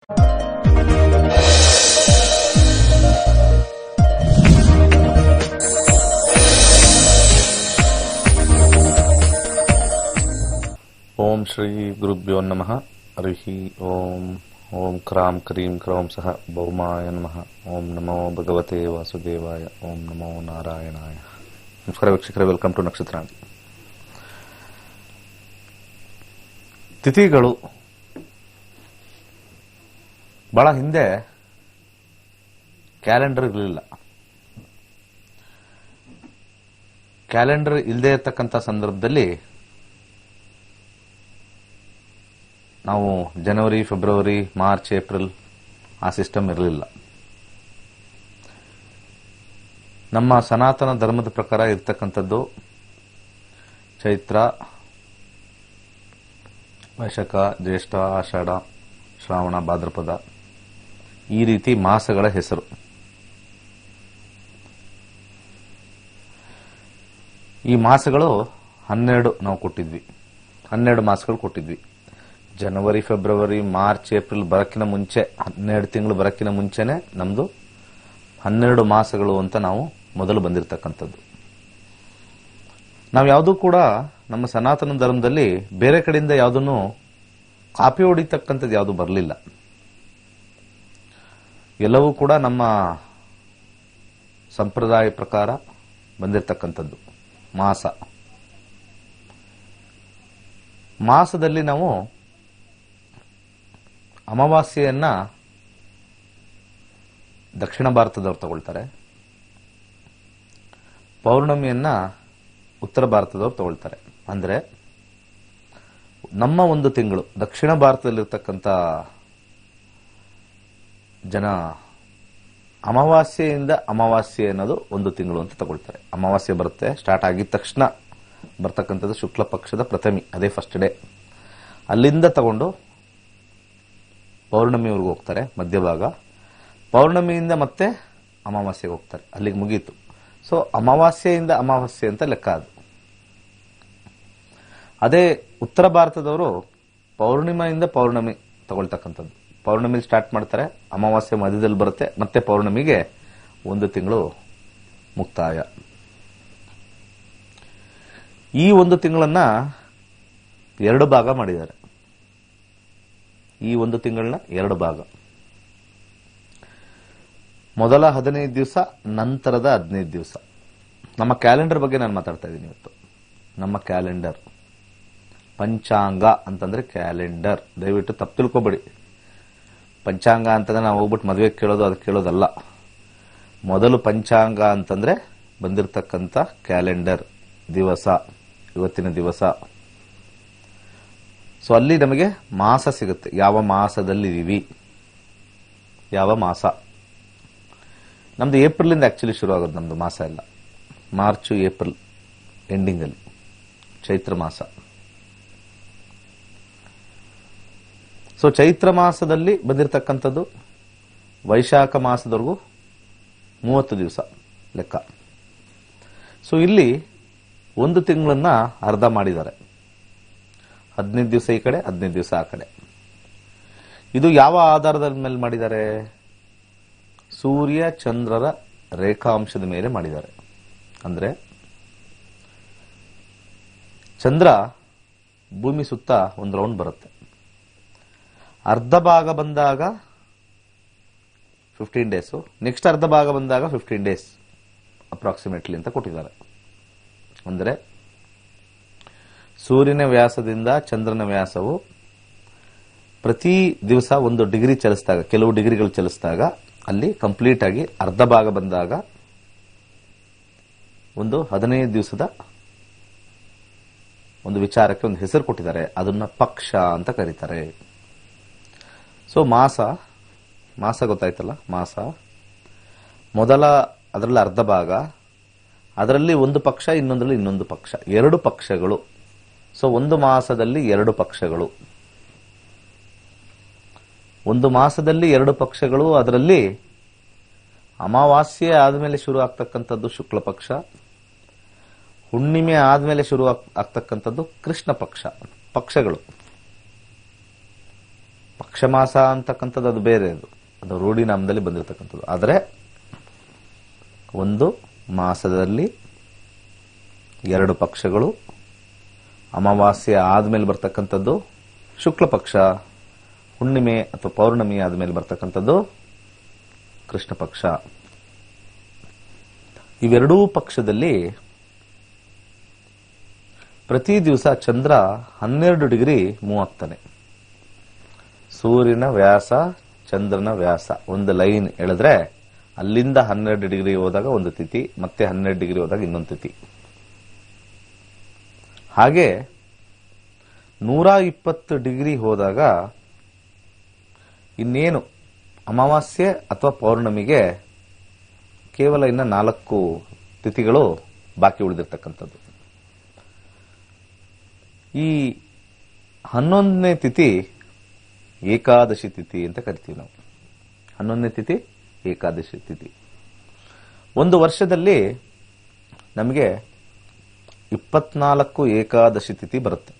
ಓಂ ಶ್ರೀ ಗುರುಭ್ಯೋ ನಮಃ. ಹರಿ ಓಂ. ಓಂ ಕ್ರಾಂ ಕ್ರೀಂ ಕ್ರೌಂ ಸಹ ಭೌಮಾಯ ನಮಃ. ಓಂ ನಮೋ ಭಗವತೆ ವಾಸುದೇವಾಯ. ಓಂ ನಮೋ ನಾರಾಯಣಾಯ. ನಮಸ್ಕಾರ ವೀಕ್ಷಕರೇ, ವೆಲ್ಕಮ್ ಟು ನಕ್ಷತ್ರಾಂತಿ. ತಿಥಿಗಳು ಬಹಳ ಹಿಂದೆ ಕ್ಯಾಲೆಂಡರ್ ಇರಲಿಲ್ಲ. ಕ್ಯಾಲೆಂಡರ್ ಇಲ್ಲದೆ ಇರತಕ್ಕಂಥ ಸಂದರ್ಭದಲ್ಲಿ ನಾವು ಜನವರಿ, ಫೆಬ್ರವರಿ, ಮಾರ್ಚ್, ಏಪ್ರಿಲ್ ಆ ಸಿಸ್ಟಮ್ ಇರಲಿಲ್ಲ. ನಮ್ಮ ಸನಾತನ ಧರ್ಮದ ಪ್ರಕಾರ ಇರ್ತಕ್ಕಂಥದ್ದು ಚೈತ್ರ, ವೈಶಾಖ, ಜ್ಯೇಷ್ಠ, ಆಷಾಢ, ಶ್ರಾವಣ, ಭಾದ್ರಪದ ಈ ರೀತಿ ಮಾಸಗಳ ಹೆಸರು. ಈ ಮಾಸಗಳು 12 ನಾವು ಕೊಟ್ಟಿದ್ವಿ. 12 ಮಾಸಗಳು ಕೊಟ್ಟಿದ್ವಿ. ಜನವರಿ, ಫೆಬ್ರವರಿ, ಮಾರ್ಚ್, ಏಪ್ರಿಲ್ ಬರಕ್ಕಿನ ಮುಂಚೆ 12 ತಿಂಗಳು ಬರಕ್ಕಿನ ಮುಂಚೆನೆ ನಮ್ದು 12 ಮಾಸಗಳು ಅಂತ ನಾವು ಮೊದಲು ಬಂದಿರತಕ್ಕಂಥದ್ದು. ನಾವು ಯಾವುದೂ ಕೂಡ ನಮ್ಮ ಸನಾತನ ಧರ್ಮದಲ್ಲಿ ಬೇರೆ ಕಡೆಯಿಂದ ಯಾವುದನ್ನು ಕಾಪಿ ಹೊಡಿತಕ್ಕಂಥದ್ದು ಯಾವುದು ಬರಲಿಲ್ಲ. ಎಲ್ಲವೂ ಕೂಡ ನಮ್ಮ ಸಂಪ್ರದಾಯ ಪ್ರಕಾರ ಬಂದಿರತಕ್ಕಂಥದ್ದು. ಮಾಸದಲ್ಲಿ ನಾವು ಅಮಾವಾಸ್ಯೆಯನ್ನ ದಕ್ಷಿಣ ಭಾರತದವರು ತಗೊಳ್ತಾರೆ, ಪೌರ್ಣಮಿಯನ್ನ ಉತ್ತರ ಭಾರತದವರು ತಗೊಳ್ತಾರೆ. ಅಂದ್ರೆ ನಮ್ಮ ಒಂದು ತಿಂಗಳು ದಕ್ಷಿಣ ಭಾರತದಲ್ಲಿರ್ತಕ್ಕಂಥ ಜನ ಅಮಾವಾಸ್ಯೆಯಿಂದ ಅಮಾವಾಸ್ಯೆ ಅನ್ನೋದು ಒಂದು ತಿಂಗಳು ಅಂತ ತಗೊಳ್ತಾರೆ. ಅಮಾವಾಸ್ಯೆ ಬರುತ್ತೆ, ಸ್ಟಾರ್ಟ್ ಆಗಿದ ತಕ್ಷಣ ಬರ್ತಕ್ಕಂಥದ್ದು ಶುಕ್ಲ ಪಕ್ಷದ ಪ್ರಥಮಿ, ಅದೇ ಫಸ್ಟ್ ಡೇ. ಅಲ್ಲಿಂದ ತಗೊಂಡು ಪೌರ್ಣಮಿವರೆಗೂ ಹೋಗ್ತಾರೆ, ಮಧ್ಯಭಾಗ. ಪೌರ್ಣಮಿಯಿಂದ ಮತ್ತೆ ಅಮಾವಾಸ್ಯೆಗೆ ಹೋಗ್ತಾರೆ, ಅಲ್ಲಿಗೆ ಮುಗೀತು. ಸೊ ಅಮಾವಾಸ್ಯೆಯಿಂದ ಅಮಾವಾಸ್ಯೆ ಅಂತ ಲೆಕ್ಕ ಅದು. ಅದೇ ಉತ್ತರ ಭಾರತದವರು ಪೌರ್ಣಿಮೆಯಿಂದ ಪೌರ್ಣಮಿ ತಗೊಳ್ತಕ್ಕಂಥದ್ದು. ಪೌರ್ಣಮಿಲಿ ಸ್ಟಾರ್ಟ್ ಮಾಡ್ತಾರೆ, ಅಮಾವಾಸ್ಯೆ ಮಧ್ಯದಲ್ಲಿ ಬರುತ್ತೆ, ಮತ್ತೆ ಪೌರ್ಣಮಿಗೆ ಒಂದು ತಿಂಗಳು ಮುಕ್ತಾಯ. ಈ ಒಂದು ತಿಂಗಳನ್ನ 2 ಭಾಗ ಮಾಡಿದ್ದಾರೆ. ಈ ಒಂದು ತಿಂಗಳನ್ನ 2 ಭಾಗ. ಮೊದಲ 15 ದಿವಸ, ನಂತರದ 15 ದಿವಸ. ನಮ್ಮ ಕ್ಯಾಲೆಂಡರ್ ಬಗ್ಗೆ ನಾನು ಮಾತಾಡ್ತಾ ಇದ್ದೀನಿ ಇವತ್ತು. ನಮ್ಮ ಕ್ಯಾಲೆಂಡರ್, ಪಂಚಾಂಗ ಅಂತಂದ್ರೆ ಕ್ಯಾಲೆಂಡರ್. ದಯವಿಟ್ಟು ತಪ್ಪು ತಿಳ್ಕೊಬೇಡಿ. ಪಂಚಾಂಗ ಅಂತಂದ್ರೆ ನಾವು ಹೋಗ್ಬಿಟ್ಟು ಮದುವೆ ಕೇಳೋದು, ಅದು ಕೇಳೋದಲ್ಲ. ಮೊದಲು ಪಂಚಾಂಗ ಅಂತಂದ್ರೆ ಬಂದಿರತಕ್ಕಂಥ ಕ್ಯಾಲೆಂಡರ್ ದಿವಸ, ಇವತ್ತಿನ ದಿವಸ. ಸೊ ಅಲ್ಲಿ ನಮಗೆ ಮಾಸ ಸಿಗುತ್ತೆ, ಯಾವ ಮಾಸದಲ್ಲಿದ್ದೀವಿ, ಯಾವ ಮಾಸ. ನಮ್ದು ಏಪ್ರಿಲಿಂದ ಆಕ್ಚುಲಿ ಶುರು ಆಗೋದು ನಮ್ದು ಮಾಸ ಎಲ್ಲ. ಮಾರ್ಚ್, ಏಪ್ರಿಲ್ ಎಂಡಿಂಗ್ ಅಲ್ಲಿ ಚೈತ್ರ ಮಾಸ. ಸೊ ಚೈತ್ರ ಮಾಸದಲ್ಲಿ ಬಂದಿರತಕ್ಕಂಥದ್ದು ವೈಶಾಖ ಮಾಸದವರೆಗೂ 30 ದಿವಸ ಲೆಕ್ಕ. ಸೊ ಇಲ್ಲಿ ಒಂದು ತಿಂಗಳನ್ನ ಅರ್ಧ ಮಾಡಿದ್ದಾರೆ. 15 ದಿವಸ ಈ ಕಡೆ, 15 ದಿವಸ ಆ ಕಡೆ. ಇದು ಯಾವ ಆಧಾರದ ಮೇಲೆ ಮಾಡಿದ್ದಾರೆ? ಸೂರ್ಯ ಚಂದ್ರರ ರೇಖಾಂಶದ ಮೇಲೆ ಮಾಡಿದ್ದಾರೆ. ಅಂದ್ರೆ ಚಂದ್ರ ಭೂಮಿ ಸುತ್ತ ಒಂದು ರೌಂಡ್ ಬರುತ್ತೆ. ಅರ್ಧ ಭಾಗ ಬಂದಾಗ 15 ಡೇಸು, ನೆಕ್ಸ್ಟ್ ಅರ್ಧ ಭಾಗ ಬಂದಾಗ 15 ಡೇಸ್ ಅಪ್ರಾಕ್ಸಿಮೇಟ್ಲಿ ಅಂತ ಕೊಟ್ಟಿದ್ದಾರೆ. ಅಂದರೆ ಸೂರ್ಯನ ವ್ಯಾಸದಿಂದ ಚಂದ್ರನ ವ್ಯಾಸವು ಪ್ರತಿ ದಿವಸ 1 ಡಿಗ್ರಿ ಚಲಿಸಿದಾಗ, ಕೆಲವು ಡಿಗ್ರಿಗಳು ಚಲಿಸಿದಾಗ, ಅಲ್ಲಿ ಕಂಪ್ಲೀಟ್ ಆಗಿ ಅರ್ಧ ಭಾಗ ಬಂದಾಗ ಒಂದು 15 ದಿವಸದ ಒಂದು ವಿಚಾರಕ್ಕೆ ಒಂದು ಹೆಸರು ಕೊಟ್ಟಿದ್ದಾರೆ. ಅದನ್ನ ಪಕ್ಷ ಅಂತ ಕರೀತಾರೆ. ಸೊ ಮಾಸ ಗೊತ್ತಾಯ್ತಲ್ಲ. ಮಾಸ ಮೊದಲ ಅದರಲ್ಲಿ ಅರ್ಧ ಭಾಗ, ಅದರಲ್ಲಿ ಒಂದು ಪಕ್ಷ, ಇನ್ನೊಂದರಲ್ಲಿ ಇನ್ನೊಂದು ಪಕ್ಷ, 2 ಪಕ್ಷಗಳು. ಸೊ ಒಂದು ಮಾಸದಲ್ಲಿ 2 ಪಕ್ಷಗಳು. ಒಂದು ಮಾಸದಲ್ಲಿ 2 ಪಕ್ಷಗಳು. ಅದರಲ್ಲಿ ಅಮಾವಾಸ್ಯೆ ಆದ್ಮೇಲೆ ಶುರು ಆಗ್ತಕ್ಕಂಥದ್ದು ಶುಕ್ಲ ಪಕ್ಷ, ಹುಣ್ಣಿಮೆ ಆದ್ಮೇಲೆ ಶುರು ಆಗ್ತಕ್ಕಂಥದ್ದು ಕೃಷ್ಣ ಪಕ್ಷ. ಪಕ್ಷಗಳು ಪಕ್ಷಮಾಸ ಅಂತಕ್ಕಂಥದ್ದು ಅದು ಬೇರೆ, ಅದು ರೂಢಿನಾಮದಲ್ಲಿ ಬಂದಿರತಕ್ಕಂಥದ್ದು. ಆದರೆ ಒಂದು ಮಾಸದಲ್ಲಿ 2 ಪಕ್ಷಗಳು, ಅಮಾವಾಸ್ಯೆ ಆದ್ಮೇಲೆ ಬರ್ತಕ್ಕಂಥದ್ದು ಶುಕ್ಲ ಪಕ್ಷ, ಹುಣ್ಣಿಮೆ ಅಥವಾ ಪೌರ್ಣಮಿ ಆದ್ಮೇಲೆ ಬರ್ತಕ್ಕಂಥದ್ದು ಕೃಷ್ಣ ಪಕ್ಷ. ಇವೆರಡೂ ಪಕ್ಷದಲ್ಲಿ ಪ್ರತಿ ದಿವಸ ಚಂದ್ರ 12 ಡಿಗ್ರಿ ಮೂವ್ ಆಗ್ತಾನೆ. ಸೂರ್ಯನ ವ್ಯಾಸ, ಚಂದ್ರನ ವ್ಯಾಸ ಒಂದು ಲೈನ್ ಎಳೆದ್ರೆ ಅಲ್ಲಿಂದ 12 ಡಿಗ್ರಿ ಹೋದಾಗ ಒಂದು ತಿಥಿ, ಮತ್ತೆ 12 ಡಿಗ್ರಿ ಹೋದಾಗ ಇನ್ನೊಂದು ತಿಥಿ. ಹಾಗೆ 120 ಡಿಗ್ರಿ ಹೋದಾಗ ಇನ್ನೇನು ಅಮಾವಾಸ್ಯೆ ಅಥವಾ ಪೌರ್ಣಮಿಗೆ ಕೇವಲ ಇನ್ನ 4 ತಿಥಿಗಳು ಬಾಕಿ ಉಳಿದಿರ್ತಕ್ಕಂಥದ್ದು. ಈ 11ನೇ ತಿಥಿ ಏಕಾದಶಿ ತಿಥಿ ಅಂತ ಕರಿತೀವಿ ನಾವು. 11ನೇ ತಿಥಿ ಏಕಾದಶಿ ತಿಥಿ. ಒಂದು ವರ್ಷದಲ್ಲಿ ನಮಗೆ 24 ಏಕಾದಶಿ ತಿಥಿ ಬರುತ್ತೆ.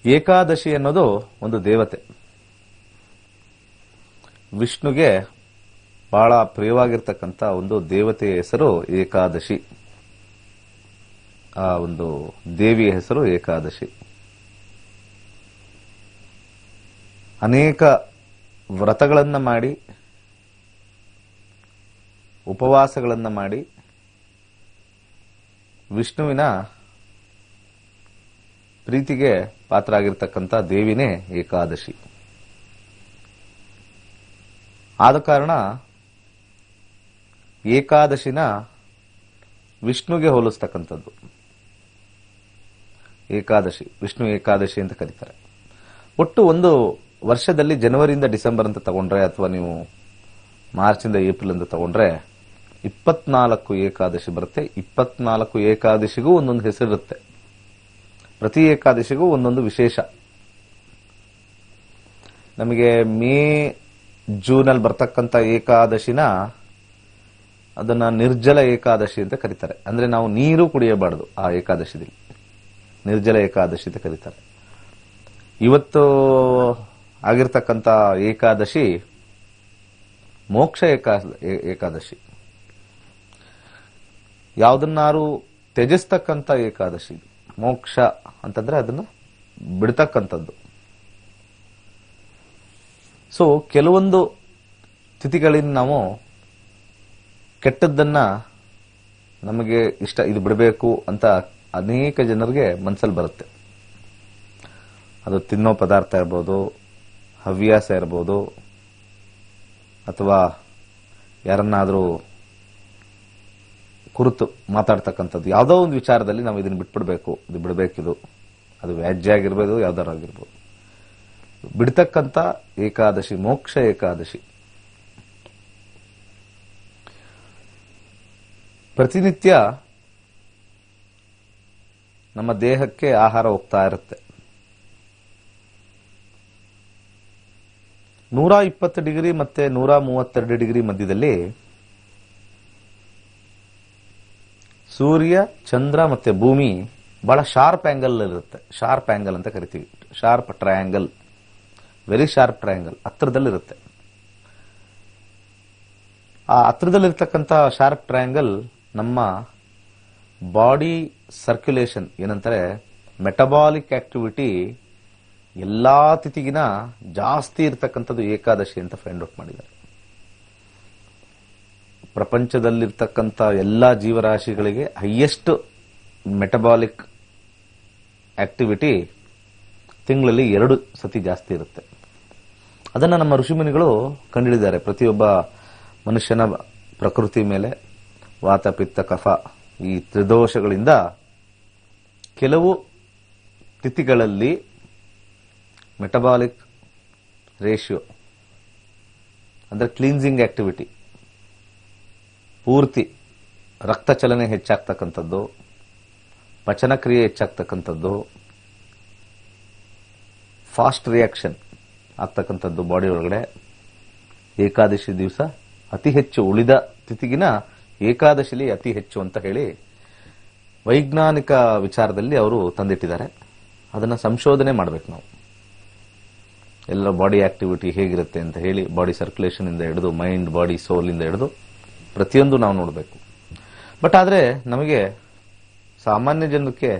ಏಕಾದಶಿ ಅನ್ನೋದು ಒಂದು ದೇವತೆ, ವಿಷ್ಣುಗೆ ಬಹಳ ಪ್ರಿಯವಾಗಿರ್ತಕ್ಕಂಥ ಒಂದು ದೇವತೆಯ ಹೆಸರು ಏಕಾದಶಿ. ಆ ಒಂದು ದೇವಿಯ ಹೆಸರು ಏಕಾದಶಿ. ಅನೇಕ ವ್ರತಗಳನ್ನ ಮಾಡಿ, ಉಪವಾಸಗಳನ್ನ ಮಾಡಿ ವಿಷ್ಣುವಿನ ಪ್ರೀತಿಗೆ ಪಾತ್ರ ಆಗಿರ್ತಕ್ಕಂಥ ದೇವಿನೇ ಏಕಾದಶಿ. ಆದ ಕಾರಣ ಏಕಾದಶಿನ ವಿಷ್ಣುಗೆ ಹೋಲಿಸ್ತಕ್ಕಂಥದ್ದು. ಏಕಾದಶಿ ವಿಷ್ಣು ಏಕಾದಶಿ ಅಂತ ಕರೀತಾರೆ. ಒಟ್ಟು ಒಂದು ವರ್ಷದಲ್ಲಿ ಜನವರಿಯಿಂದ ಡಿಸೆಂಬರ್ ಅಂತ ತಗೊಂಡ್ರೆ, ಅಥವಾ ನೀವು ಮಾರ್ಚಿಂದ ಏಪ್ರಿಲ್ ಅಂತ ತಗೊಂಡ್ರೆ 24 ಏಕಾದಶಿ ಬರುತ್ತೆ. 24 ಏಕಾದಶಿಗೂ ಒಂದೊಂದು ಹೆಸರಿರುತ್ತೆ. ಪ್ರತಿ ಏಕಾದಶಿಗೂ ಒಂದೊಂದು ವಿಶೇಷ. ನಮಗೆ ಮೇ ಜೂನಲ್ಲಿ ಬರ್ತಕ್ಕಂಥ ಏಕಾದಶಿನ ಅದನ್ನ ನಿರ್ಜಲ ಏಕಾದಶಿ ಅಂತ ಕರೀತಾರೆ. ಅಂದ್ರೆ ನಾವು ನೀರು ಕುಡಿಯಬಾರದು ಆ ಏಕಾದಶಿದಲ್ಲಿ, ನಿರ್ಜಲ ಏಕಾದಶಿ ಅಂತ ಕರೀತಾರೆ. ಇವತ್ತು ಆಗಿರ್ತಕ್ಕಂಥ ಏಕಾದಶಿ ಮೋಕ್ಷ ಏಕಾದಶಿ. ಯಾವುದನ್ನಾರು ತ್ಯಜಿಸ್ತಕ್ಕಂಥ ಏಕಾದಶಿ. ಮೋಕ್ಷ ಅಂತಂದ್ರೆ ಅದನ್ನ ಬಿಡ್ತಕ್ಕಂಥದ್ದು. ಸೊ ಕೆಲವೊಂದು ತಿಥಿಗಳಿಂದ ನಾವು ಕೆಟ್ಟದ್ದನ್ನ ನಮಗೆ ಇಷ್ಟ, ಇದು ಬಿಡಬೇಕು ಅಂತ ಅನೇಕ ಜನರಿಗೆ ಮನಸ್ಸಲ್ಲಿ ಬರುತ್ತೆ. ಅದು ತಿನ್ನೋ ಪದಾರ್ಥ ಇರ್ಬೋದು, ಹವ್ಯಾಸ ಇರ್ಬೋದು, ಅಥವಾ ಯಾರನ್ನಾದರೂ ಕುರಿತು ಮಾತಾಡ್ತಕ್ಕಂಥದ್ದು, ಯಾವುದೋ ಒಂದು ವಿಚಾರದಲ್ಲಿ ನಾವು ಇದನ್ನು ಬಿಟ್ಬಿಡ್ಬೇಕು, ಇದು ಬಿಡಬೇಕಿದು, ಅದು ವ್ಯಾಜ್ಯ ಆಗಿರ್ಬೋದು, ಯಾವ್ದಾರು ಆಗಿರ್ಬೋದು. ಬಿಡ್ತಕ್ಕಂಥ ಏಕಾದಶಿ ಮೋಕ್ಷ ಏಕಾದಶಿ. ಪ್ರತಿನಿತ್ಯ ನಮ್ಮ ದೇಹಕ್ಕೆ ಆಹಾರ ಹೋಗ್ತಾ ಇರುತ್ತೆ. 120 ಡಿಗ್ರಿ ಮತ್ತೆ 132 ಡಿಗ್ರಿ ಮಧ್ಯದಲ್ಲಿ ಸೂರ್ಯ, ಚಂದ್ರ ಮತ್ತೆ ಭೂಮಿ ಬಹಳ ಶಾರ್ಪ್ ಆಂಗಲ್ ಇರುತ್ತೆ. ಶಾರ್ಪ್ ಆಂಗಲ್ ಅಂತ ಕರಿತೀವಿ. Sharp triangle, very sharp triangle ಹತ್ರದಲ್ಲಿರುತ್ತೆ. ಆ ಹತ್ರದಲ್ಲಿರ್ತಕ್ಕಂಥ ಶಾರ್ಪ್ ಟ್ರಯಾಂಗಲ್ ನಮ್ಮ ಬಾಡಿ ಸರ್ಕ್ಯುಲೇಷನ್, ಏನಂತಾರೆ ಮೆಟಬಾಲಿಕ್ ಆಕ್ಟಿವಿಟಿ ಎಲ್ಲಾ ತಿಥಿಗಿನ ಜಾಸ್ತಿ ಇರತಕ್ಕಂಥದ್ದು ಏಕಾದಶಿ ಅಂತ ಫೈಂಡ್ ಔಟ್ ಮಾಡಿದ್ದಾರೆ. ಪ್ರಪಂಚದಲ್ಲಿರ್ತಕ್ಕಂಥ ಎಲ್ಲಾ ಜೀವರಾಶಿಗಳಿಗೆ ಹೈಯೆಸ್ಟ್ ಮೆಟಬಾಲಿಕ್ ಆಕ್ಟಿವಿಟಿ ತಿಂಗಳಲ್ಲಿ 2 ಸತಿ ಜಾಸ್ತಿ ಇರುತ್ತೆ. ಅದನ್ನ ನಮ್ಮ ಋಷಿಮುನಿಗಳು ಕಂಡುಹಿಡಿದ್ದಾರೆ. ಪ್ರತಿಯೊಬ್ಬ ಮನುಷ್ಯನ ಪ್ರಕೃತಿ ಮೇಲೆ ವಾತ, ಪಿತ್ತ, ಕಫ ಈ ತ್ರಿದೋಷಗಳಿಂದ ಕೆಲವು ತಿಥಿಗಳಲ್ಲಿ ಮೆಟಬಾಲಿಕ್ ರೇಷಿಯೋ ಅಂದ್ರೆ ಕ್ಲೀನ್ಸಿಂಗ್ ಆಕ್ಟಿವಿಟಿ, ಪೂರ್ತಿ ರಕ್ತ ಚಲನೆ ಹೆಚ್ಚಾಗ್ತಕ್ಕಂಥದ್ದು, ಪಚನ ಕ್ರಿಯೆ ಹೆಚ್ಚಾಗ್ತಕ್ಕಂಥದ್ದು, ಫಾಸ್ಟ್ ರಿಯಾಕ್ಷನ್ ಆಗ್ತಕ್ಕಂಥದ್ದು ಬಾಡಿ ಒಳಗಡೆ ಏಕಾದಶಿ ದಿವಸ ಅತಿ ಹೆಚ್ಚು. ಉಳಿದ ತಿಥಿಗಿನ ಏಕಾದಶಿಲಿ ಅತಿ ಹೆಚ್ಚು ಅಂತ ಹೇಳಿ ವೈಜ್ಞಾನಿಕ ವಿಚಾರದಲ್ಲಿ ಅವರು ತಂದಿಟ್ಟಿದ್ದಾರೆ. ಅದನ್ನ ಸಂಶೋಧನೆ ಮಾಡಬೇಕು ನಾವು. ಎಲ್ಲ ಬಾಡಿ ಆಕ್ಟಿವಿಟಿ ಹೇಗಿರುತ್ತೆ ಅಂತ ಹೇಳಿ, ಬಾಡಿ ಸರ್ಕ್ಯುಲೇಷನ್ ಇಂದ ಹಿಡಿದು ಮೈಂಡ್, ಬಾಡಿ, ಸೋಲ್ ಇಂದ ಹಿಡಿದು ಪ್ರತಿಯೊಂದು ನಾವು ನೋಡಬೇಕು. ಬಟ್ ಆದ್ರೆ ನಮಗೆ ಸಾಮಾನ್ಯ ಜನಕ್ಕೆ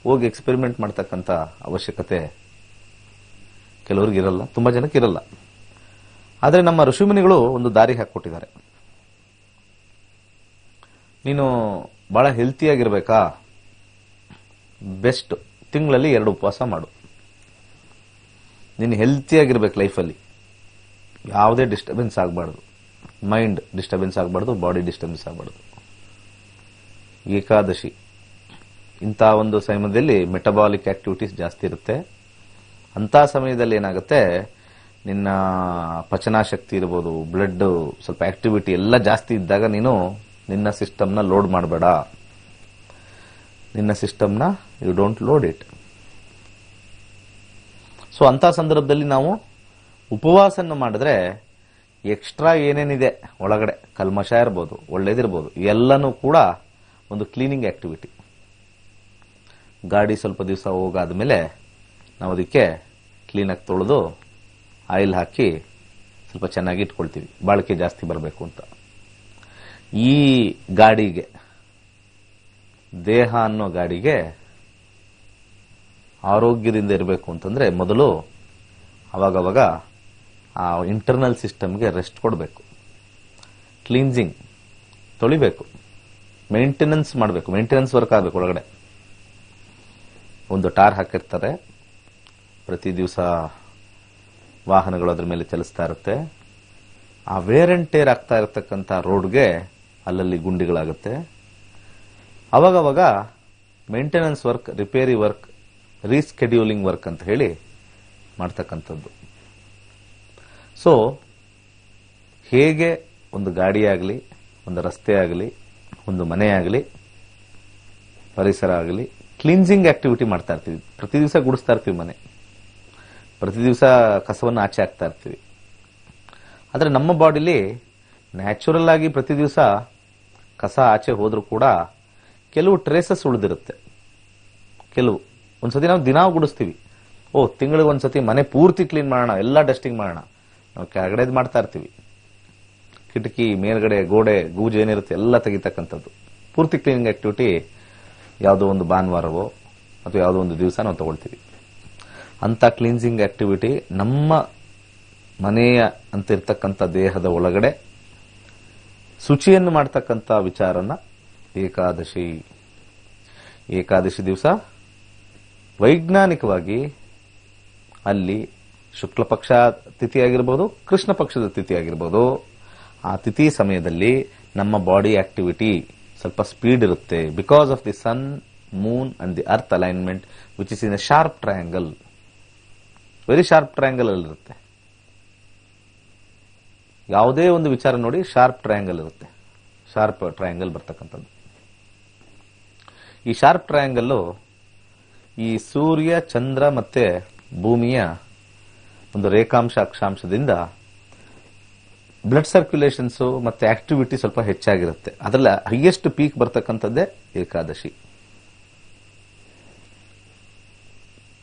ಹೋಗಿ ಎಕ್ಸ್ಪೆರಿಮೆಂಟ್ ಮಾಡ್ತಕ್ಕಂಥ ಅವಶ್ಯಕತೆ ಕೆಲವ್ರಿಗೆ ಇರಲ್ಲ, ತುಂಬಾ ಜನಕ್ಕೆ ಇರಲ್ಲ. ಆದ್ರೆ ನಮ್ಮ ಋಷಿಮುನಿಗಳು ಒಂದು ದಾರಿ ಹಾಕಿಕೊಟ್ಟಿದ್ದಾರೆ. ನೀನು ಬಹಳ ಹೆಲ್ತಿಯಾಗಿರ್ಬೇಕಾ, ಬೆಸ್ಟ್ ತಿಂಗಳಲ್ಲಿ 2 ಉಪವಾಸ ಮಾಡು. ನೀನು ಹೆಲ್ತಿಯಾಗಿರ್ಬೇಕು ಲೈಫಲ್ಲಿ, ಯಾವುದೇ ಡಿಸ್ಟರ್ಬೆನ್ಸ್ ಆಗಬಾರ್ದು, ಮೈಂಡ್ ಡಿಸ್ಟರ್ಬೆನ್ಸ್ ಆಗಬಾರ್ದು, ಬಾಡಿ ಡಿಸ್ಟರ್ಬೆನ್ಸ್ ಆಗಬಾರ್ದು. ಏಕಾದಶಿ ಇಂಥ ಒಂದು ಸಮಯದಲ್ಲಿ ಮೆಟಬಾಲಿಕ್ ಆಕ್ಟಿವಿಟೀಸ್ ಜಾಸ್ತಿ ಇರುತ್ತೆ. ಅಂತ ಸಮಯದಲ್ಲಿ ಏನಾಗುತ್ತೆ, ನಿನ್ನ ಪಚನಾಶಕ್ತಿ ಇರ್ಬೋದು, ಬ್ಲಡ್ ಸ್ವಲ್ಪ ಆಕ್ಟಿವಿಟಿ ಎಲ್ಲ ಜಾಸ್ತಿ ಇದ್ದಾಗ ನೀನು ನಿನ್ನ ಸಿಸ್ಟಮ್ನ ಲೋಡ್ ಮಾಡಬೇಡ. ನಿನ್ನ ಸಿಸ್ಟಮ್ನ you don't load it. So ಅಂತ ಸಂದರ್ಭದಲ್ಲಿ ನಾವು ಉಪವಾಸನ ಮಾಡಿದ್ರೆ ಎಕ್ಸ್ಟ್ರಾ ಏನೇನಿದೆ ಒಳಗಡೆ, ಕಲ್ಮಶ ಇರ್ಬೋದು, ಒಳ್ಳೇದಿರ್ಬೋದು, ಎಲ್ಲನೂ ಕೂಡ ಒಂದು ಕ್ಲೀನಿಂಗ್ ಆಕ್ಟಿವಿಟಿ. ಗಾಡಿ ಸ್ವಲ್ಪ ದಿವಸ ಹೋಗಾದ್ಮೇಲೆ ನಾವು ಅದಕ್ಕೆ ಕ್ಲೀನಾಗಿ ತೊಳೆದು ಆಯಿಲ್ ಹಾಕಿ ಸ್ವಲ್ಪ ಚೆನ್ನಾಗಿ ಇಟ್ಕೊಳ್ತೀವಿ, ಬಾಳಿಕೆ ಜಾಸ್ತಿ ಬರಬೇಕು ಅಂತ. ಈ ಗಾಡಿಗೆ, ದೇಹ ಅನ್ನೋ ಗಾಡಿಗೆ ಆರೋಗ್ಯದಿಂದ ಇರಬೇಕು ಅಂತಂದ್ರೆ ಮೊದಲು ಅವಾಗವಾಗ ಆ ಇಂಟರ್ನಲ್ ಸಿಸ್ಟಮ್ಗೆ ರೆಸ್ಟ್ ಕೊಡಬೇಕು, ಕ್ಲೀನ್ಸಿಂಗ್, ತೊಳಿಬೇಕು, ಮೇಂಟೆನೆನ್ಸ್ ಮಾಡಬೇಕು, ಮೇಂಟೆನೆನ್ಸ್ ವರ್ಕ್ ಆಗಬೇಕು. ಒಳಗಡೆ ಒಂದು ಟಾರ್ ಹಾಕಿರ್ತಾರೆ, ಪ್ರತಿ ದಿವಸ ವಾಹನಗಳು ಅದ್ರ ಮೇಲೆ ಚಲಿಸ್ತಾ ಇರುತ್ತೆ. ಆ ವೇರ್ ಅಂಡ್ ಟೇರ್ ಆಗ್ತಾ ಇರತಕ್ಕಂಥ ರೋಡ್ಗೆ ಅಲ್ಲಲ್ಲಿ ಗುಂಡಿಗಳಾಗುತ್ತೆ. ಅವಾಗವಾಗ maintenance work, repair work, rescheduling work ಅಂತ ಹೇಳಿ ಮಾಡ್ತಕ್ಕಂಥದ್ದು. ಸೊ ಹೇಗೆ ಒಂದು ಗಾಡಿ ಆಗಲಿ, ಒಂದು ರಸ್ತೆ ಆಗಲಿ, ಒಂದು ಮನೆ ಆಗಲಿ, ಪರಿಸರ ಆಗಲಿ, ಕ್ಲೀನ್ಸಿಂಗ್ ಆಕ್ಟಿವಿಟಿ ಮಾಡ್ತಾ ಇರ್ತೀವಿ. ಪ್ರತಿ ದಿವಸ ಗುಡಿಸ್ತಾ ಇರ್ತೀವಿ ಮನೆ, ಪ್ರತಿ ದಿವಸ ಕಸವನ್ನು ಆಚೆ ಹಾಕ್ತಾ ಇರ್ತೀವಿ. ಆದರೆ ನಮ್ಮ ಬಾಡಿಲಿ ನ್ಯಾಚುರಲ್ ಆಗಿ ಪ್ರತಿ ದಿವಸ ಕಸ ಆಚೆ ಹೋದ್ರೂ ಕೂಡ ಕೆಲವು ಟ್ರೇಸಸ್ ಉಳಿದಿರುತ್ತೆ. ಕೆಲವು ಒಂದ್ಸತಿ ನಾವು ದಿನ ಗುಡಿಸ್ತೀವಿ, ತಿಂಗಳಿಗೆ ಒಂದ್ಸತಿ ಮನೆ ಪೂರ್ತಿ ಕ್ಲೀನ್ ಮಾಡೋಣ, ಎಲ್ಲ ಡಸ್ಟಿಂಗ್ ಮಾಡೋಣ, ನಾವು ಕೆಳಗಡೆದು ಮಾಡ್ತಾ ಇರ್ತೀವಿ. ಕಿಟಕಿ ಮೇಲ್ಗಡೆ ಗೋಡೆ ಗೂಜು ಏನಿರುತ್ತೆ ಎಲ್ಲ ತೆಗಿತಕ್ಕಂಥದ್ದು ಪೂರ್ತಿ ಕ್ಲೀನಿಂಗ್ ಆಕ್ಟಿವಿಟಿ ಯಾವುದೋ ಒಂದು ಭಾನುವಾರವೋ ಅಥವಾ ಯಾವುದೋ ಒಂದು ದಿವಸ ನಾವು ತಗೊಳ್ತೀವಿ. ಅಂತ ಕ್ಲೀನ್ಸಿಂಗ್ ಆಕ್ಟಿವಿಟಿ ನಮ್ಮ ಮನೆಯ ಅಂತ ಇರ್ತಕ್ಕಂಥ ದೇಹದ ಒಳಗಡೆ ಶುಚಿಯನ್ನು ಮಾಡ್ತಕ್ಕಂಥ ವಿಚಾರನ ಏಕಾದಶಿ. ಏಕಾದಶಿ ದಿವಸ ವೈಜ್ಞಾನಿಕವಾಗಿ ಅಲ್ಲಿ ಶುಕ್ಲ ಪಕ್ಷ ತಿಥಿ ಆಗಿರ್ಬೋದು, ಕೃಷ್ಣ ಪಕ್ಷದ ತಿಥಿ ಆಗಿರ್ಬೋದು, ಆ ತಿಥಿ ಸಮಯದಲ್ಲಿ ನಮ್ಮ ಬಾಡಿ ಆಕ್ಟಿವಿಟಿ ಸ್ವಲ್ಪ ಸ್ಪೀಡ್ ಇರುತ್ತೆ. Because of the sun, moon and the earth alignment which is in a sharp triangle, very sharp triangle ಅಲ್ಲಿರುತ್ತೆ. ಯಾವುದೇ ಒಂದು ವಿಚಾರ ನೋಡಿ ಶಾರ್ಪ್ ಟ್ರಯಾಂಗಲ್ ಇರುತ್ತೆ, ಶಾರ್ಪ್ ಟ್ರಯಾಂಗಲ್ ಬರ್ತಕ್ಕಂಥದ್ದು. ಈ ಶಾರ್ಪ್ ಟ್ರಯಾಂಗಲ್ಲು ಈ ಸೂರ್ಯ, ಚಂದ್ರ ಮತ್ತೆ ಭೂಮಿಯ ಒಂದು ರೇಖಾಂಶ ಅಕ್ಷಾಂಶದಿಂದ ಬ್ಲಡ್ ಸರ್ಕ್ಯುಲೇಷನ್ಸ್ ಮತ್ತೆ ಆಕ್ಟಿವಿಟಿ ಸ್ವಲ್ಪ ಹೆಚ್ಚಾಗಿರುತ್ತೆ. ಅದರಲ್ಲಿ ಹೈಯೆಸ್ಟ್ ಪೀಕ್ ಬರ್ತಕ್ಕಂಥದ್ದೇ ಏಕಾದಶಿ.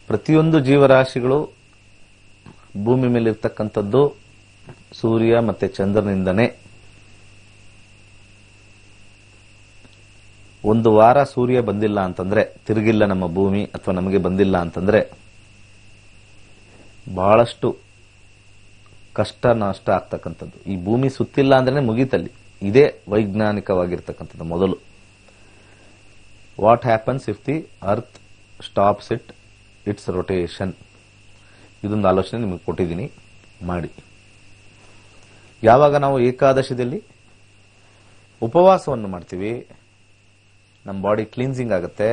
ಪ್ರತಿಯೊಂದು ಜೀವರಾಶಿಗಳು ಭೂಮಿ ಮೇಲೆ ಇರ್ತಕ್ಕಂಥದ್ದು ಸೂರ್ಯ ಮತ್ತೆ ಚಂದ್ರನಿಂದನೇ. ಒಂದು ವಾರ ಸೂರ್ಯ ಬಂದಿಲ್ಲ ಅಂತಂದ್ರೆ, ತಿರುಗಿಲ್ಲ ನಮ್ಮ ಭೂಮಿ ಅಥವಾ ನಮಗೆ ಬಂದಿಲ್ಲ ಅಂತಂದ್ರೆ ಬಹಳಷ್ಟು ಕಷ್ಟ ನಷ್ಟ ಆಗ್ತಕ್ಕಂಥದ್ದು. ಈ ಭೂಮಿ ಸುತ್ತಿಲ್ಲ ಅಂದ್ರೆ ಮುಗೀತಲ್ಲಿ. ಇದೇ ವೈಜ್ಞಾನಿಕವಾಗಿರ್ತಕ್ಕಂಥದ್ದು. ಮೊದಲು what happens if the earth stops it's rotation, ಇದೊಂದು ಆಲೋಚನೆ ನಿಮಗೆ ಕೊಟ್ಟಿದ್ದೀನಿ, ಮಾಡಿ. ಯಾವಾಗ ನಾವು ಏಕಾದಶಿದಲ್ಲಿ ಉಪವಾಸವನ್ನು ಮಾಡ್ತೀವಿ, ನಮ್ಮ ಬಾಡಿ ಕ್ಲೀನ್ಸಿಂಗ್ ಆಗುತ್ತೆ.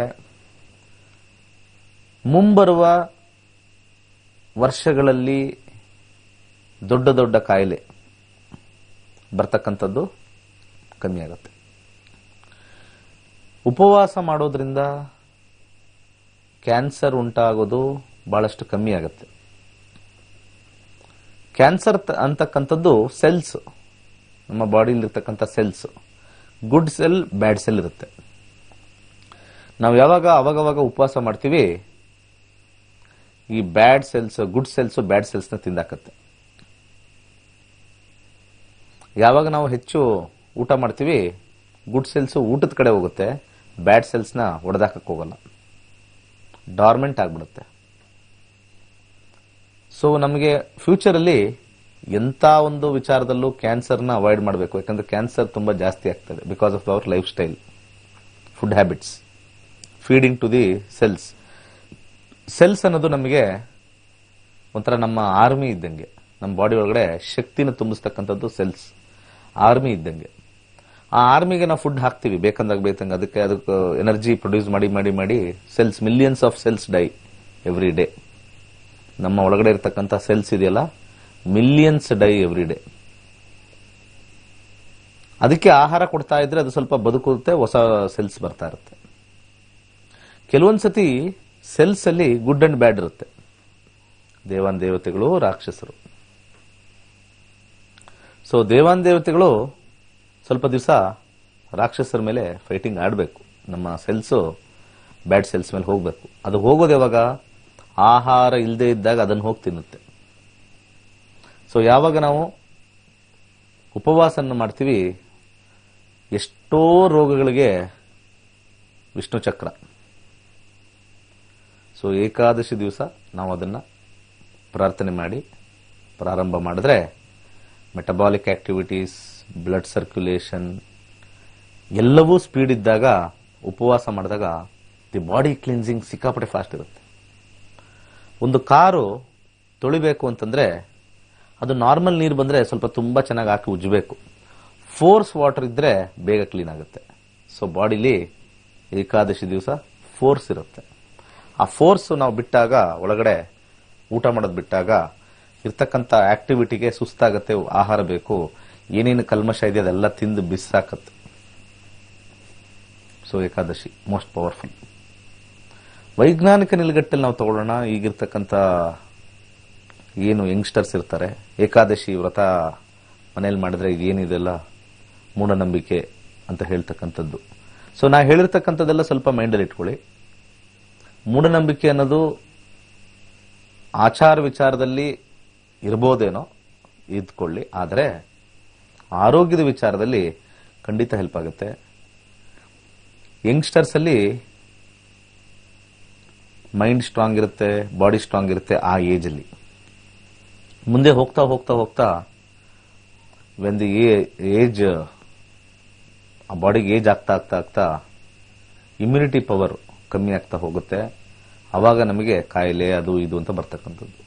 ಮುಂಬರುವ ವರ್ಷಗಳಲ್ಲಿ ದೊಡ್ಡ ದೊಡ್ಡ ಕಾಯಿಲೆ ಬರ್ತಕ್ಕಂಥದ್ದು ಕಮ್ಮಿ ಆಗುತ್ತೆ. ಉಪವಾಸ ಮಾಡೋದ್ರಿಂದ ಕ್ಯಾನ್ಸರ್ ಉಂಟಾಗೋದು ಬಹಳಷ್ಟು ಕಮ್ಮಿ ಆಗುತ್ತೆ. ಕ್ಯಾನ್ಸರ್ ಅಂತಕ್ಕಂಥದ್ದು ಸೆಲ್ಸ್, ನಮ್ಮ ಬಾಡಿಲಿರ್ತಕ್ಕಂಥ ಸೆಲ್ಸ್, ಗುಡ್ ಸೆಲ್, ಬ್ಯಾಡ್ ಸೆಲ್ ಇರುತ್ತೆ. ನಾವು ಯಾವಾಗ ಅವಾಗವಾಗ ಉಪವಾಸ ಮಾಡ್ತೀವಿ, ಈ ಬ್ಯಾಡ್ ಸೆಲ್ಸ್, ಗುಡ್ ಸೆಲ್ಸ್ ಬ್ಯಾಡ್ ಸೆಲ್ಸ್ನ ತಿಂದಾಕತ್ತೆ. ಯಾವಾಗ ನಾವು ಹೆಚ್ಚು ಊಟ ಮಾಡ್ತೀವಿ, ಗುಡ್ ಸೆಲ್ಸ್ ಊಟದ ಕಡೆ ಹೋಗುತ್ತೆ, ಬ್ಯಾಡ್ ಸೆಲ್ಸ್ನ ಹೊಡೆದಾಕಕ್ಕೆ ಹೋಗಲ್ಲ, ಡಾರ್ಮೆಂಟ್ ಆಗ್ಬಿಡುತ್ತೆ. ಸೊ ನಮಗೆ ಫ್ಯೂಚರಲ್ಲಿ ಎಂಥ ಒಂದು ವಿಚಾರದಲ್ಲೂ ಕ್ಯಾನ್ಸರ್ನ ಅವಾಯ್ಡ್ ಮಾಡಬೇಕು. ಯಾಕಂದ್ರೆ ಕ್ಯಾನ್ಸರ್ ತುಂಬಾ ಜಾಸ್ತಿ ಆಗ್ತದೆ because of our lifestyle, food habits, feeding to the cells. Cells ಅನ್ನೋದು ನಮಗೆ ಒಂಥರ ನಮ್ಮ ಆರ್ಮಿ ಇದ್ದಂಗೆ, ನಮ್ಮ ಬಾಡಿ ಒಳಗಡೆ ಶಕ್ತಿನ ತುಂಬಿಸ್ತಕ್ಕಂಥದ್ದು ಸೆಲ್ಸ್, ಆರ್ಮಿ ಇದ್ದಂಗೆ. ಆ ಆರ್ಮಿಗೆ ನಾವು ಫುಡ್ ಹಾಕ್ತಿವಿ ಬೇಕಂದಾಗ ಬೇಕಂಗ, ಅದಕ್ಕೆ ಎನರ್ಜಿ ಪ್ರೊಡ್ಯೂಸ್ ಮಾಡಿ ಮಾಡಿ ಮಾಡಿ cells, millions of cells die every day. ನಮ್ಮ ಒಳಗಡೆ ಇರತಕ್ಕಂಥ ಸೆಲ್ಸ್ ಇದೆಯಲ್ಲ, ಮಿಲಿಯನ್ಸ್ ಡೈ ಎವ್ರಿ ಡೇ. ಅದಕ್ಕೆ ಆಹಾರ ಕೊಡ್ತಾ ಇದ್ರೆ ಅದು ಸ್ವಲ್ಪ ಬದುಕುತ್ತೆ, ಹೊಸ ಸೆಲ್ಸ್ ಬರ್ತಾ ಇರುತ್ತೆ. ಕೆಲವೊಂದ್ಸತಿ ಸೆಲ್ಸ್ ಅಲ್ಲಿ ಗುಡ್ ಅಂಡ್ ಬ್ಯಾಡ್ ಇರುತ್ತೆ. ದೇವಾನ್ ದೇವತೆಗಳು, ರಾಕ್ಷಸರು. ಸೊ ದೇವಾನ್ ದೇವತೆಗಳು ಸ್ವಲ್ಪ ದಿವಸ ರಾಕ್ಷಸರ ಮೇಲೆ ಫೈಟಿಂಗ್ ಆಡಬೇಕು. ನಮ್ಮ ಸೆಲ್ಸ್ ಬ್ಯಾಡ್ ಸೆಲ್ಸ್ ಮೇಲೆ ಹೋಗ್ಬೇಕು. ಅದು ಹೋಗೋದು ಯಾವಾಗ? ಆಹಾರ ಇಲ್ಲದೆ ಇದ್ದಾಗ ಅದನ್ನು ಹೋಗಿ ತಿನ್ನುತ್ತೆ. ಸೊ ಯಾವಾಗ ನಾವು ಉಪವಾಸವನ್ನು ಮಾಡ್ತೀವಿ, ಎಷ್ಟೋ ರೋಗಗಳಿಗೆ ವಿಷ್ಣು ಚಕ್ರ. ಸೊ ಏಕಾದಶಿ ದಿವಸ ನಾವು ಅದನ್ನ ಪ್ರಾರ್ಥನೆ ಮಾಡಿ ಪ್ರಾರಂಭ ಮಾಡಿದ್ರೆ ಮೆಟಬಾಲಿಕ್ ಆಕ್ಟಿವಿಟೀಸ್, ಬ್ಲಡ್ ಸರ್ಕ್ಯುಲೇಷನ್ ಎಲ್ಲವೂ ಸ್ಪೀಡ್ ಇದ್ದಾಗ, ಉಪವಾಸ ಮಾಡಿದಾಗ ದಿ ಬಾಡಿ ಕ್ಲಿನ್ಸಿಂಗ್ ಸಿಕ್ಕಾಪಟ್ಟೆ ಫಾಸ್ಟ್ ಇರುತ್ತೆ. ಒಂದು ಕಾರು ತೊಳಿಬೇಕು ಅಂತಂದ್ರೆ ಅದು ನಾರ್ಮಲ್ ನೀರು ಬಂದ್ರೆ ಸ್ವಲ್ಪ ತುಂಬಾ ಚೆನ್ನಾಗಿ ಹಾಕಿ ಉಜ್ಜಬೇಕು. ಫೋರ್ಸ್ ವಾಟರ್ ಇದ್ರೆ ಬೇಗ ಕ್ಲೀನ್ ಆಗುತ್ತೆ. ಸೊ ಬಾಡಿಲಿ ಏಕಾದಶಿ ದಿವಸ ಫೋರ್ಸ್ ಇರುತ್ತೆ. ಆ ಫೋರ್ಸ್ ನಾವು ಬಿಟ್ಟಾಗ, ಒಳಗಡೆ ಊಟ ಮಾಡೋದು ಬಿಟ್ಟಾಗ ಇರ್ತಕ್ಕಂಥ ಆಕ್ಟಿವಿಟಿಗೆ ಸುಸ್ತಾಗತ್ತೆ, ಆಹಾರ ಬೇಕು, ಏನೇನು ಕಲ್ಮಶ ಇದೆ ಅದೆಲ್ಲ ತಿಂದು ಬಿಸಾಕತ್ತೆ. ಸೊ ಏಕಾದಶಿ ಮೋಸ್ಟ್ ಪವರ್ಫುಲ್. ವೈಜ್ಞಾನಿಕ ನಿಲುಗಟ್ಟಲ್ಲಿ ನಾವು ತಗೊಳ್ಳೋಣ. ಈಗಿರ್ತಕ್ಕಂಥ ಏನು ಯಂಗ್ಸ್ಟರ್ಸ್ ಇರ್ತಾರೆ, ಏಕಾದಶಿ ವ್ರತ ಮನೇಲಿ ಮಾಡಿದ್ರೆ ಇದೇನಿದೆಲ್ಲ ಮೂಢನಂಬಿಕೆ ಅಂತ ಹೇಳ್ತಕ್ಕಂಥದ್ದು. ಸೊ ನಾ ಹೇಳಿರ್ತಕ್ಕಂಥದ್ದೆಲ್ಲ ಸ್ವಲ್ಪ ಮೈಂಡಲ್ಲಿ ಇಟ್ಕೊಳ್ಳಿ. ಮೂಢನಂಬಿಕೆ ಅನ್ನೋದು ಆಚಾರ ವಿಚಾರದಲ್ಲಿ ಇರ್ಬೋದೇನೋ, ಇದ್ಕೊಳ್ಳಿ, ಆದರೆ ಆರೋಗ್ಯದ ವಿಚಾರದಲ್ಲಿ ಖಂಡಿತ ಹೆಲ್ಪ್ ಆಗುತ್ತೆ. ಯಂಗ್ಸ್ಟರ್ಸ್ ಅಲ್ಲಿ ಮೈಂಡ್ ಸ್ಟ್ರಾಂಗ್ ಇರುತ್ತೆ, ಬಾಡಿ ಸ್ಟ್ರಾಂಗ್ ಇರುತ್ತೆ ಆ ಏಜ್ ಅಲ್ಲಿ. ಮುಂದೆ ಹೋಗ್ತಾ ಹೋಗ್ತಾ ಹೋಗ್ತಾ ವೆನ್ ದಿ ಏಜ್, ಆ ಬಾಡಿಗೆ ಏಜ್ ಆಗ್ತಾ ಆಗ್ತಾ ಆಗ್ತಾ ಇಮ್ಯುನಿಟಿ ಪವರ್ ಕಮ್ಮಿ ಆಗ್ತಾ ಹೋಗುತ್ತೆ. ಅವಾಗ ನಮಗೆ ಕಾಯಿಲೆ ಅದು ಇದು ಅಂತ ಬರ್ತಕ್ಕಂಥದ್ದು.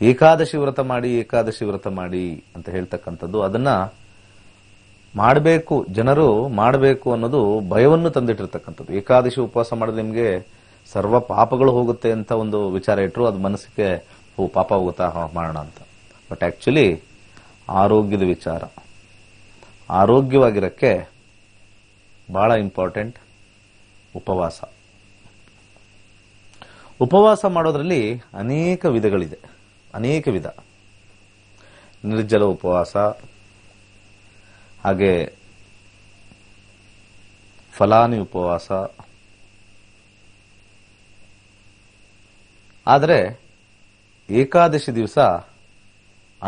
ಏಕಾದಶಿ ವ್ರತ ಮಾಡಿ, ಏಕಾದಶಿ ವ್ರತ ಮಾಡಿ ಅಂತ ಹೇಳ್ತಕ್ಕಂಥದ್ದು, ಅದನ್ನ ಮಾಡಬೇಕು, ಜನರು ಮಾಡಬೇಕು ಅನ್ನೋದು ಭಯವನ್ನು ತಂದಿಟ್ಟಿರ್ತಕ್ಕಂಥದ್ದು. ಏಕಾದಶಿ ಉಪವಾಸ ಮಾಡಿದ್ರೆ ನಿಮಗೆ ಸರ್ವ ಪಾಪಗಳು ಹೋಗುತ್ತೆ ಅಂತ ಒಂದು ವಿಚಾರ ಇಟ್ಟರು, ಅದು ಮನಸ್ಸಿಗೆ ಪಾಪ ಹೋಗುತ್ತಾ ಮಾಡೋಣ ಅಂತ. ಬಟ್ ಆಕ್ಚುಲಿ ಆರೋಗ್ಯದ ವಿಚಾರ, ಆರೋಗ್ಯವಾಗಿರಕ್ಕೆ ಬಹಳ ಇಂಪಾರ್ಟೆಂಟ್ ಉಪವಾಸ. ಉಪವಾಸ ಮಾಡೋದ್ರಲ್ಲಿ ಅನೇಕ ವಿಧಗಳಿದೆ, ಅನೇಕ ವಿಧ. ನಿರ್ಜಲ ಉಪವಾಸ, ಹಾಗೆ ಫಲಾನಿ ಉಪವಾಸ. ಆದರೆ ಏಕಾದಶಿ ದಿವಸ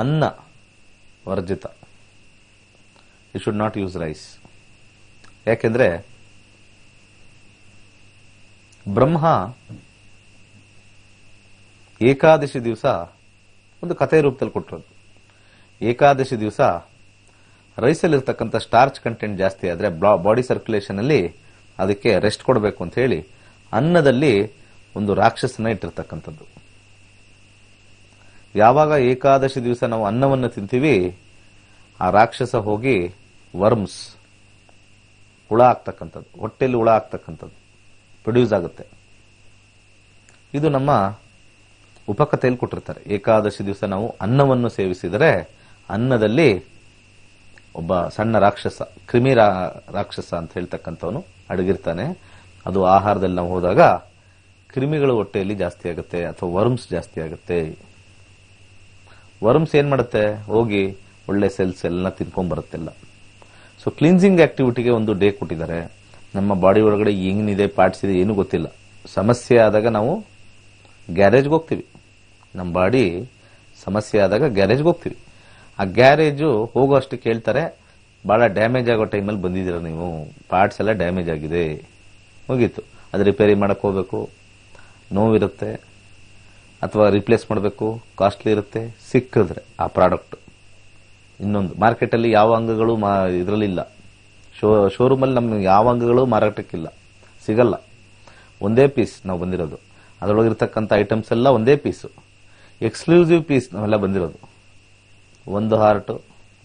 ಅನ್ನ ವರ್ಜಿತ. You should not use rice. ಯಾಕೆಂದ್ರೆ ಬ್ರಹ್ಮ ಏಕಾದಶಿ ದಿವಸ ಒಂದು ಕಥೆ ರೂಪದಲ್ಲಿ ಕೊಟ್ಟರು. ಏಕಾದಶಿ ದಿವಸ ರೈಸಲ್ಲಿ ಇರ್ತಕ್ಕಂಥ ಸ್ಟಾರ್ಚ್ ಕಂಟೆಂಟ್ ಜಾಸ್ತಿ ಆದ್ರೆ ಬಾಡಿ ಸರ್ಕ್ಯುಲೇಷನ್ ಅಲ್ಲಿ ಅದಕ್ಕೆ ರೆಸ್ಟ್ ಕೊಡಬೇಕು ಅಂತ ಹೇಳಿ ಅನ್ನದಲ್ಲಿ ಒಂದು ರಾಕ್ಷಸನ ಇಟ್ಟಿರ್ತಕ್ಕಂಥದ್ದು. ಯಾವಾಗ ಏಕಾದಶಿ ದಿವಸ ನಾವು ಅನ್ನವನ್ನು ತಿಂತೀವಿ, ಆ ರಾಕ್ಷಸ ಹೋಗಿ ವರ್ಮ್ಸ್, ಹುಳ ಆಗ್ತಕ್ಕಂಥದ್ದು, ಹೊಟ್ಟೆಯಲ್ಲಿ ಹುಳ ಆಗ್ತಕ್ಕಂಥದ್ದು ಪ್ರೊಡ್ಯೂಸ್ ಆಗುತ್ತೆ. ಇದು ನಮ್ಮ ಉಪಕಥೆಯಲ್ಲಿ ಕೊಟ್ಟಿರ್ತಾರೆ. ಏಕಾದಶಿ ದಿವಸ ನಾವು ಅನ್ನವನ್ನು ಸೇವಿಸಿದರೆ ಅನ್ನದಲ್ಲಿ ಒಬ್ಬ ಸಣ್ಣ ರಾಕ್ಷಸ, ಕ್ರಿಮಿ ರಾಕ್ಷಸ ಅಂತ ಹೇಳ್ತಕ್ಕಂಥವನು ಅಡಗಿರ್ತಾನೆ. ಅದು ಆಹಾರದಲ್ಲಿ ನಾವು ಹೋದಾಗ ಕ್ರಿಮಿಗಳು ಹೊಟ್ಟೆಯಲ್ಲಿ ಜಾಸ್ತಿ ಆಗುತ್ತೆ, ಅಥವಾ ವರ್ಮ್ಸ್ ಜಾಸ್ತಿ ಆಗುತ್ತೆ. ವರ್ಮ್ಸ್ ಏನ್ ಮಾಡುತ್ತೆ, ಹೋಗಿ ಒಳ್ಳೆ ಸೆಲ್ಸ್ ಎಲ್ಲ ತಿನ್ಕೊಂಡ್ ಬರುತ್ತೆಲ್ಲ. ಸೊ ಕ್ಲೀನ್ಸಿಂಗ್ ಆಕ್ಟಿವಿಟಿಗೆ ಒಂದು ಡೇ ಕೊಟ್ಟಿದ್ದಾರೆ. ನಮ್ಮ ಬಾಡಿ ಒಳಗಡೆ ಏನಿದೆ, ಪಾರ್ಟ್ಸ್ ಇದೆ, ಏನೂ ಗೊತ್ತಿಲ್ಲ. ಸಮಸ್ಯೆ ಆದಾಗ ನಾವು ಗ್ಯಾರೇಜ್ಗೆ ಹೋಗ್ತೀವಿ. ನಮ್ಮ ಬಾಡಿ ಸಮಸ್ಯೆ ಆದಾಗ ಗ್ಯಾರೇಜ್ಗೆ ಹೋಗ್ತೀವಿ. ಆ ಗ್ಯಾರೇಜು ಹೋಗೋ ಅಷ್ಟಕ್ಕೆ ಹೇಳ್ತಾರೆ, ಭಾಳ ಡ್ಯಾಮೇಜ್ ಆಗೋ ಟೈಮಲ್ಲಿ ಬಂದಿದ್ದೀರ ನೀವು, ಪಾರ್ಟ್ಸ್ ಎಲ್ಲ ಡ್ಯಾಮೇಜ್ ಆಗಿದೆ, ಮುಗೀತು. ಅದು ರಿಪೇರಿ ಮಾಡಕ್ಕೆ ಹೋಗ್ಬೇಕು, ನೋವಿರುತ್ತೆ, ಅಥವಾ ರಿಪ್ಲೇಸ್ ಮಾಡಬೇಕು, ಕಾಸ್ಟ್ಲಿ ಇರುತ್ತೆ. ಸಿಕ್ಕಿದ್ರೆ ಆ ಪ್ರಾಡಕ್ಟ್ ಇನ್ನೊಂದು ಮಾರ್ಕೆಟಲ್ಲಿ ಯಾವ ಅಂಗಗಳು ಇದರಲ್ಲಿಲ್ಲ, ಶೋರೂಮಲ್ಲಿ ನಮ್ಗೆ ಯಾವ ಅಂಗಗಳು ಮಾರಾಟಕ್ಕಿಲ್ಲ, ಸಿಗಲ್ಲ. ಒಂದೇ ಪೀಸ್ ನಾವು ಬಂದಿರೋದು, ಅದರೊಳಗಿರ್ತಕ್ಕಂಥ ಐಟಮ್ಸ್ ಎಲ್ಲ ಒಂದೇ ಪೀಸು, ಎಕ್ಸ್ಕ್ಲೂಸಿವ್ ಪೀಸ್ ನಾವೆಲ್ಲ ಬಂದಿರೋದು. ಒಂದು ಹಾರ್ಟು,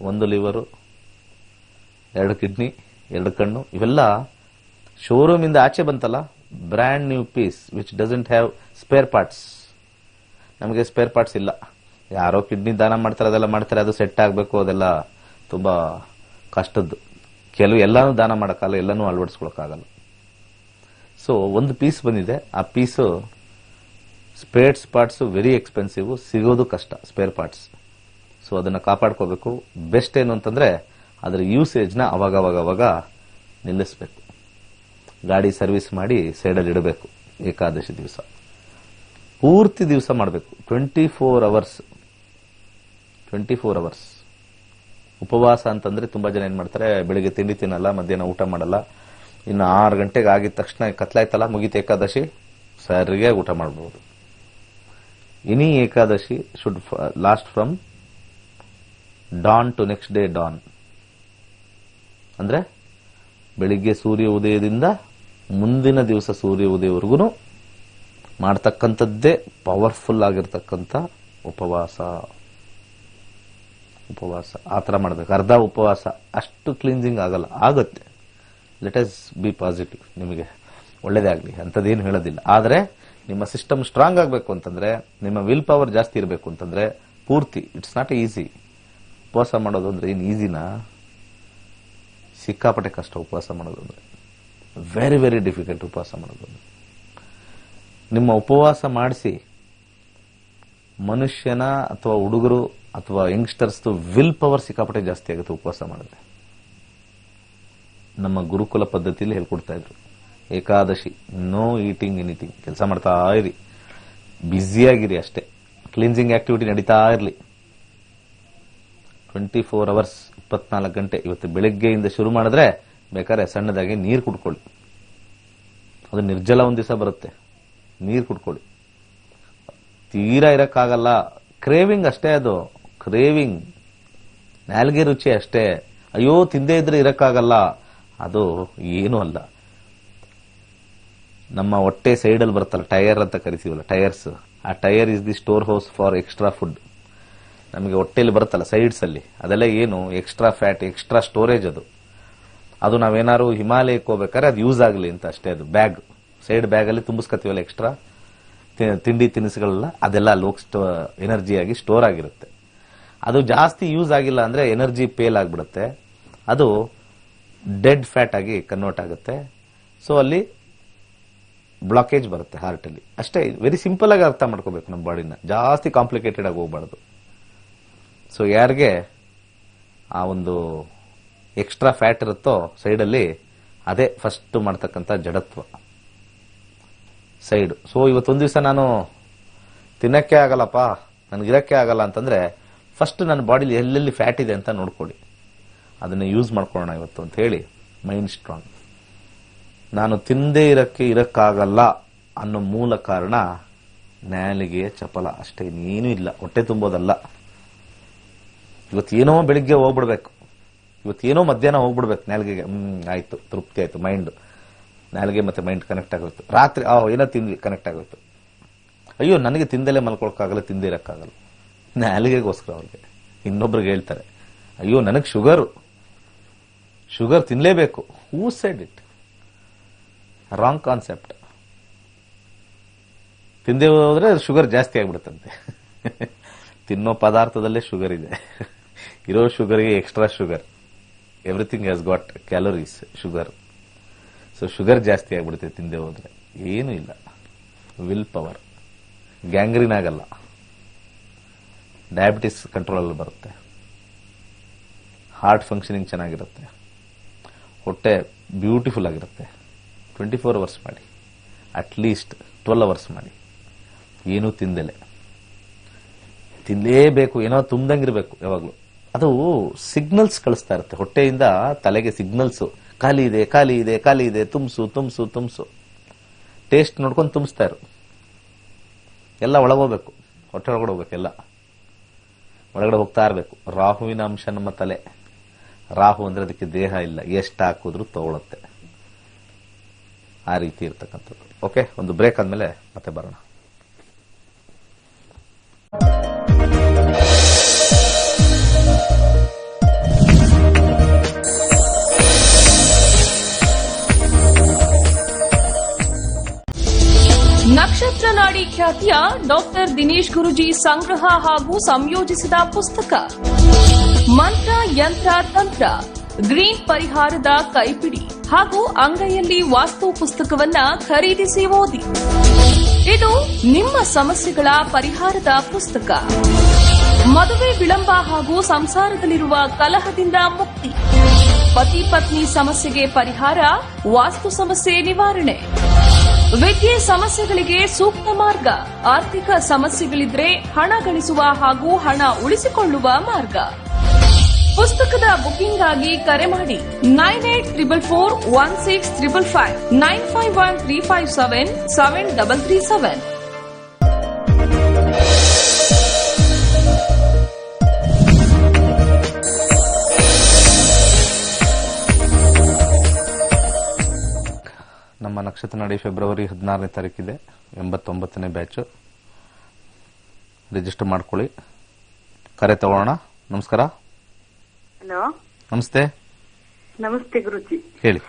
ಒಂದು ಲಿವರು, 2 ಕಿಡ್ನಿ, 2 ಕಣ್ಣು, ಇವೆಲ್ಲ ಶೋರೂಮಿಂದ ಆಚೆ ಬಂತಲ್ಲ, brand new piece which doesn't have spare parts. ನಮಗೆ ಸ್ಪೇರ್ ಪಾರ್ಟ್ಸ್ ಇಲ್ಲ. ಯಾರೋ ಕಿಡ್ನಿ ದಾನ ಮಾಡ್ತಾರೆ, ಅದೆಲ್ಲ ಮಾಡ್ತಾರೆ, ಅದು ಸೆಟ್ ಆಗಬೇಕು, ಅದೆಲ್ಲ ತುಂಬ ಕಷ್ಟದ್ದು. ಕೆಲವು ಎಲ್ಲಾನು ದಾನ ಮಾಡೋಕ್ಕಾಗಲ್ಲ, ಎಲ್ಲನೂ ಅಳವಡಿಸ್ಕೊಳಕ್ಕಾಗಲ್ಲ. ಸೊ ಒಂದು ಪೀಸ್ ಬಂದಿದೆ, ಆ piece spare parts very expensive, ಸಿಗೋದು ಕಷ್ಟ ಸ್ಪೇರ್ ಪಾರ್ಟ್ಸ್. ಸೊ ಅದನ್ನು ಕಾಪಾಡ್ಕೋಬೇಕು. ಬೆಸ್ಟ್ ಏನು ಅಂತಂದರೆ ಅದರ ಯೂಸೇಜ್ನ ಅವಾಗ ನಿಲ್ಲಿಸಬೇಕು. ಗಾಡಿ ಸರ್ವಿಸ್ ಮಾಡಿ ಸೈಡಲ್ಲಿ ಇಡಬೇಕು. ಏಕಾದಶಿ ದಿವಸ ಪೂರ್ತಿ ದಿವಸ ಮಾಡಬೇಕು, 24 ಅವರ್ಸ್. ಉಪವಾಸ ಅಂತಂದ್ರೆ ತುಂಬಾ ಜನ ಏನ್ ಮಾಡ್ತಾರೆ, ಬೆಳಿಗ್ಗೆ ತಿಂಡಿ ತಿನ್ನಲ್ಲ, ಮಧ್ಯಾಹ್ನ ಊಟ ಮಾಡಲ್ಲ, ಇನ್ನು 6 ಗಂಟೆಗೆ ಆಗಿದ ತಕ್ಷಣ ಕತ್ಲಾಯ್ತಲ್ಲ, ಮುಗೀತು ಏಕಾದಶಿ, ಸರಿಯಾಗಿ ಊಟ ಮಾಡಬಹುದು. Any Ekadashi should last from dawn to next day dawn. ಅಂದ್ರೆ ಬೆಳಿಗ್ಗೆ ಸೂರ್ಯ ಉದಯದಿಂದ ಮುಂದಿನ ದಿವಸ ಸೂರ್ಯ ಉದಯವರೆಗೂ ಮಾಡ್ತಕ್ಕಂಥದ್ದೇ ಪವರ್ಫುಲ್ ಆಗಿರ್ತಕ್ಕಂಥ ಉಪವಾಸ. ಆ ಥರ ಮಾಡಬೇಕು. ಅರ್ಧ ಉಪವಾಸ ಅಷ್ಟು ಕ್ಲೀನ್ಸಿಂಗ್ ಆಗಲ್ಲ, ಆಗುತ್ತೆ. ಲೆಟ್ ಅಸ್ ಬಿ ಪಾಸಿಟಿವ್, ನಿಮಗೆ ಒಳ್ಳೇದೇ ಆಗಲಿ, ಅಂಥದ್ದೇನು ಹೇಳೋದಿಲ್ಲ. ಆದರೆ ನಿಮ್ಮ ಸಿಸ್ಟಮ್ ಸ್ಟ್ರಾಂಗ್ ಆಗಬೇಕು ಅಂತಂದ್ರೆ, ನಿಮ್ಮ ವಿಲ್ ಪವರ್ ಜಾಸ್ತಿ ಇರಬೇಕು ಅಂತಂದ್ರೆ ಪೂರ್ತಿ, ಇಟ್ಸ್ ನಾಟ್ ಈಸಿ. ಉಪವಾಸ ಮಾಡೋದು ಅಂದ್ರೆ ಏನು ಈಸಿನಾ? ಸಿಕ್ಕಾಪಟ್ಟೆ ಕಷ್ಟ ಉಪವಾಸ ಮಾಡೋದು ಅಂದ್ರೆ, ವೆರಿ ವೆರಿ ಡಿಫಿಕಲ್ಟ್ ಉಪವಾಸ ಮಾಡೋದು. ನಿಮ್ಮ ಉಪವಾಸ ಮಾಡಿಸಿ ಮನುಷ್ಯನ ಅಥವಾ ಹುಡುಗರು ಅಥವಾ ಯಂಗ್ಸ್ಟರ್ಸ್ ವಿಲ್ ಪವರ್ ಸಿಕ್ಕಾಪಟ್ಟೆ ಜಾಸ್ತಿ ಆಗುತ್ತೆ ಉಪವಾಸ ಮಾಡಿದ್ರೆ. ನಮ್ಮ ಗುರುಕುಲ ಪದ್ಧತಿಯಲ್ಲಿ ಹೇಳ್ಕೊಡ್ತಾ ಇದ್ರು, ಏಕಾದಶಿ ನೋ ಈಟಿಂಗ್ ಎನಿಥಿಂಗ್, ಕೆಲಸ ಮಾಡ್ತಾ ಇರಿ, ಬ್ಯುಸಿಯಾಗಿರಿ ಅಷ್ಟೇ, ಕ್ಲೀನ್ಸಿಂಗ್ ಆಕ್ಟಿವಿಟಿ ನಡೀತಾ ಇರಲಿ. 24 ಅವರ್ಸ್, 24 ಗಂಟೆ. ಇವತ್ತು ಬೆಳಗ್ಗೆಯಿಂದ ಶುರು ಮಾಡಿದ್ರೆ ಬೇಕಾದ್ರೆ ಸಣ್ಣದಾಗಿ ನೀರು ಕುಡ್ಕೊಳ್ಳಿ, ಅದು ನಿರ್ಜಲ ಒಂದು ದಿವಸ ಬರುತ್ತೆ, ನೀರು ಕುಡ್ಕೊಳ್ಳಿ. ತೀರಾ ಇರಕ್ಕಾಗಲ್ಲ, ಕ್ರೇವಿಂಗ್ ಅಷ್ಟೇ, ಅದು ಕ್ರೇವಿಂಗ್, ನಾಲ್ಗೆ ರುಚಿ ಅಷ್ಟೇ. ಅಯ್ಯೋ ತಿಂದೇ ಇದ್ರೆ ಇರಕ್ಕಾಗಲ್ಲ, ಅದು ಏನೂ ಅಲ್ಲ. ನಮ್ಮ ಹೊಟ್ಟೆ ಸೈಡಲ್ಲಿ ಬರುತ್ತಲ್ಲ, ಟೈರ್ ಅಂತ ಕರಿತೀವಲ್ಲ, ಟೈರ್ಸ್, ಆ tyre is the store house for extra food. ನಮಗೆ ಹೊಟ್ಟೆಯಲ್ಲಿ ಬರುತ್ತಲ್ಲ ಸೈಡ್ಸ್ ಅಲ್ಲಿ, ಅದೆಲ್ಲ ಏನು ಎಕ್ಸ್ಟ್ರಾ ಫ್ಯಾಟ್, ಎಕ್ಸ್ಟ್ರಾ ಸ್ಟೋರೇಜ್. ಅದು ನಾವೇನಾದ್ರು ಹಿಮಾಲಯಕ್ಕೆ ಹೋಗ್ಬೇಕಾದ್ರೆ ಅದು ಯೂಸ್ ಆಗಲಿ ಅಂತ ಅಷ್ಟೇ. ಅದು ಬ್ಯಾಗ್, ಸೈಡ್ ಬ್ಯಾಗ್ ಅಲ್ಲಿ ತುಂಬಿಸ್ಕೊತೀವಲ್ಲ ಎಕ್ಸ್ಟ್ರಾ ತಿಂಡಿ ತಿನಿಸುಗಳೆಲ್ಲ, ಅದೆಲ್ಲ ಅಲ್ಲಿ ಹೋಗಿ ಎನರ್ಜಿಯಾಗಿ ಸ್ಟೋರ್ ಆಗಿರುತ್ತೆ. ಅದು ಜಾಸ್ತಿ ಯೂಸ್ ಆಗಿಲ್ಲ ಅಂದ್ರೆ ಎನರ್ಜಿ ಪೇಲ್ ಆಗಿಬಿಡುತ್ತೆ, ಅದು ಡೆಡ್ ಫ್ಯಾಟ್ ಆಗಿ ಕನ್ವರ್ಟ್ ಆಗುತ್ತೆ. ಸೊ ಅಲ್ಲಿ ಬ್ಲಾಕೇಜ್ ಬರುತ್ತೆ ಹಾರ್ಟ್ ಅಲ್ಲಿ. ಅಷ್ಟೇ, ವೆರಿ ಸಿಂಪಲ್ ಆಗಿ ಅರ್ಥ ಮಾಡ್ಕೋಬೇಕು ನಮ್ಮ ಬಾಡಿನ, ಜಾಸ್ತಿ ಕಾಂಪ್ಲಿಕೇಟೆಡ್ ಆಗಿ ಹೋಗ್ಬಾರ್ದು. ಸೊ ಯಾರಿಗೆ ಆ ಒಂದು ಎಕ್ಸ್ಟ್ರಾ ಫ್ಯಾಟ್ ಇರುತ್ತೋ ಸೈಡಲ್ಲಿ, ಅದೇ ಫಸ್ಟ್ ಮಾಡ್ತಕ್ಕಂಥ ಜಡತ್ವ ಸೈಡ್. ಸೊ ಇವತ್ತೊಂದು ದಿವಸ ನಾನು ತಿನ್ನಕ್ಕೆ ಆಗಲ್ಲಪ್ಪ, ನನಗಿರಕ್ಕೆ ಆಗಲ್ಲ ಅಂತಂದ್ರೆ ಫಸ್ಟ್ ನನ್ನ ಬಾಡಿಲಿ ಎಲ್ಲೆಲ್ಲಿ ಫ್ಯಾಟ್ ಇದೆ ಅಂತ ನೋಡ್ಕೊಳ್ಳಿ, ಅದನ್ನ ಯೂಸ್ ಮಾಡ್ಕೊಳ್ಳೋಣ ಇವತ್ತು ಅಂತ ಹೇಳಿ ಮೈಂಡ್ ಸ್ಟ್ರಾಂಗ್. ನಾನು ತಿಂದೇ ಇರಕ್ಕಾಗಲ್ಲ ಅನ್ನೋ ಮೂಲ ಕಾರಣ ನಾಲಿಗೆಯ ಚಪಲ ಅಷ್ಟೇ, ಇನ್ನೇನೂ ಇಲ್ಲ. ಹೊಟ್ಟೆ ತುಂಬೋದಲ್ಲ. ಇವತ್ತೇನೋ ಬೆಳಿಗ್ಗೆ ಹೋಗ್ಬಿಡ್ಬೇಕು, ಇವತ್ತೇನೋ ಮಧ್ಯಾಹ್ನ ಹೋಗ್ಬಿಡ್ಬೇಕು ನಾಲ್ಗೆಗೆ, ಆಯ್ತು, ತೃಪ್ತಿ ಆಯ್ತು, ಮೈಂಡ್, ನಾಲ್ಗೆ ಮತ್ತೆ ಮೈಂಡ್ ಕನೆಕ್ಟ್ ಆಗೋಯ್ತು. ರಾತ್ರಿ ಏನೋ ತಿಂದ್ವಿ, ಕನೆಕ್ಟ್ ಆಗೋಯ್ತು. ಅಯ್ಯೋ ನನಗೆ ತಿಂದಲೇ ಮಲ್ಕೊಳಕ್ಕಾಗಲ್ಲ, ತಿಂದೇ ಇರಕ್ಕಾಗಲ್ಲ, ನಾಲಿಗೆಗೋಸ್ಕರ ಅವ್ರಿಗೆ. ಇನ್ನೊಬ್ರಿಗೆ ಹೇಳ್ತಾರೆ, ಅಯ್ಯೋ ನನಗೆ ಶುಗರ್ ತಿನ್ಲೇಬೇಕು. Who said it? Wrong concept. ತಿಂದೇ ಹೋದ್ರೆ ಶುಗರ್ ಜಾಸ್ತಿ ಆಗ್ಬಿಡುತ್ತಂತೆ. ತಿನ್ನೋ ಪದಾರ್ಥದಲ್ಲೇ ಶುಗರ್ ಇದೆ, ಇರೋ ಶುಗರ್ಗೆ extra sugar. Everything has got calories, sugar. So sugar ಜಾಸ್ತಿ ಆಗ್ಬಿಡುತ್ತೆ ತಿಂದೇ ಹೋದ್ರೆ. ಏನೂ ಇಲ್ಲ, ವಿಲ್ ಪವರ್. ಗ್ಯಾಂಗ್ರೀನ್ ಆಗಲ್ಲ, ಡಯಾಬಿಟಿಸ್ ಕಂಟ್ರೋಲಲ್ಲಿ ಬರುತ್ತೆ, ಹಾರ್ಟ್ ಫಂಕ್ಷನಿಂಗ್ ಚೆನ್ನಾಗಿರುತ್ತೆ, ಹೊಟ್ಟೆ ಬ್ಯೂಟಿಫುಲ್ ಆಗಿರುತ್ತೆ. 24 ಅವರ್ಸ್ ಮಾಡಿ, ಅಟ್ಲೀಸ್ಟ್ 12 ಅವರ್ಸ್ ಮಾಡಿ. ಏನೂ ತಿಂದೆಲೆ, ತಿನ್ಲೇಬೇಕು, ಏನೋ ತುಂಬ್ದಂಗಿರ್ಬೇಕು ಯಾವಾಗ್ಲೂ. ಅದು ಸಿಗ್ನಲ್ಸ್ ಕಳಿಸ್ತಾ ಇರುತ್ತೆ ಹೊಟ್ಟೆಯಿಂದ ತಲೆಗೆ ಸಿಗ್ನಲ್ಸ್, ಖಾಲಿ ಇದೆ ಖಾಲಿ ಇದೆ ಖಾಲಿ ಇದೆ, ತುಂಬಿಸು ತುಂಬಿಸು ತುಂಬಿಸು. ಟೇಸ್ಟ್ ನೋಡ್ಕೊಂಡು ತುಂಬಿಸ್ತಾ ಇರು. ಎಲ್ಲ ಒಳಗೋಗ್ಬೇಕು, ಹೊಟ್ಟೆ ಒಳಗಡೆ ಹೋಗ್ಬೇಕು, ಎಲ್ಲ ಒಳಗಡೆ ಹೋಗ್ತಾ ಇರಬೇಕು. ರಾಹುವಿನ ಅಂಶ ನಮ್ಮ ತಲೆ. ರಾಹು ಅಂದ್ರೆ ಅದಕ್ಕೆ ದೇಹ ಇಲ್ಲ, ಎಷ್ಟು ಹಾಕಿದ್ರು ತಗೊಳುತ್ತೆ, ಆ ರೀತಿ ಇರ್ತಕ್ಕಂಥದ್ದು. ಓಕೆ, ಒಂದು ಬ್ರೇಕ್ ಆದ್ಮೇಲೆ ಮತ್ತೆ ಬರೋಣ. ನಕ್ಷತ್ರ ನಾಡಿ ಖ್ಯಾತಿಯ ಡಾಕ್ಟರ್ ದಿನೇಶ್ ಗುರುಜಿ ಸಂಗ್ರಹ ಹಾಗೂ ಸಂಯೋಜಿಸಿದ ಪುಸ್ತಕ ಮಂತ್ರ ಯಂತ್ರ ತಂತ್ರ ಗ್ರೀನ್ ಪರಿಹಾರದ ಕೈಪಿಡಿ ಹಾಗೂ ಅಂಗೈಯಲ್ಲಿ ವಾಸ್ತು ಪುಸ್ತಕವನ್ನ ಖರೀದಿಸಿ ಓದಿ. ಇದು ನಿಮ್ಮ ಸಮಸ್ಯೆಗಳ ಪರಿಹಾರದ ಪುಸ್ತಕ. ಮದುವೆ ವಿಳಂಬ ಹಾಗೂ ಸಂಸಾರದಲ್ಲಿರುವ ಕಲಹದಿಂದ ಮುಕ್ತಿ, ಪತಿ ಪತ್ನಿ ಸಮಸ್ಯೆಗೆ ಪರಿಹಾರ, ವಾಸ್ತು ಸಮಸ್ಯೆ ನಿವಾರಣೆ, ವಿದ್ಯೆ ಸಮಸ್ಯೆಗಳಿಗೆ ಸೂಕ್ತ ಮಾರ್ಗ, ಆರ್ಥಿಕ ಸಮಸ್ಯೆಗಳಿದ್ರೆ ಹಣ ಗಳಿಸುವ ಹಾಗೂ ಹಣ ಉಳಿಸಿಕೊಳ್ಳುವ ಮಾರ್ಗ. ಪುಸ್ತಕದ ಬುಕಿಂಗ್ ಆಗಿ ಕರೆ ಮಾಡಿ 98441655 9513577337. ನಮ್ಮ ನಕ್ಷತ್ರ ನಾಡಿ ಫೆಬ್ರವರಿ 16ನೇ ತಾರೀಕಿದೆ, 89ನೇ ಬ್ಯಾಚ್. ರಿಜಿಸ್ಟರ್ ಮಾಡ್ಕೊಳ್ಳಿ. ಕರೆ ತಗೊಳ್ಳೋಣ. ನಮಸ್ಕಾರ. ಹಲೋ, ನಮಸ್ತೆ. ನಮಸ್ತೆ ಗುರುಜಿ. ಹೇಳಿ.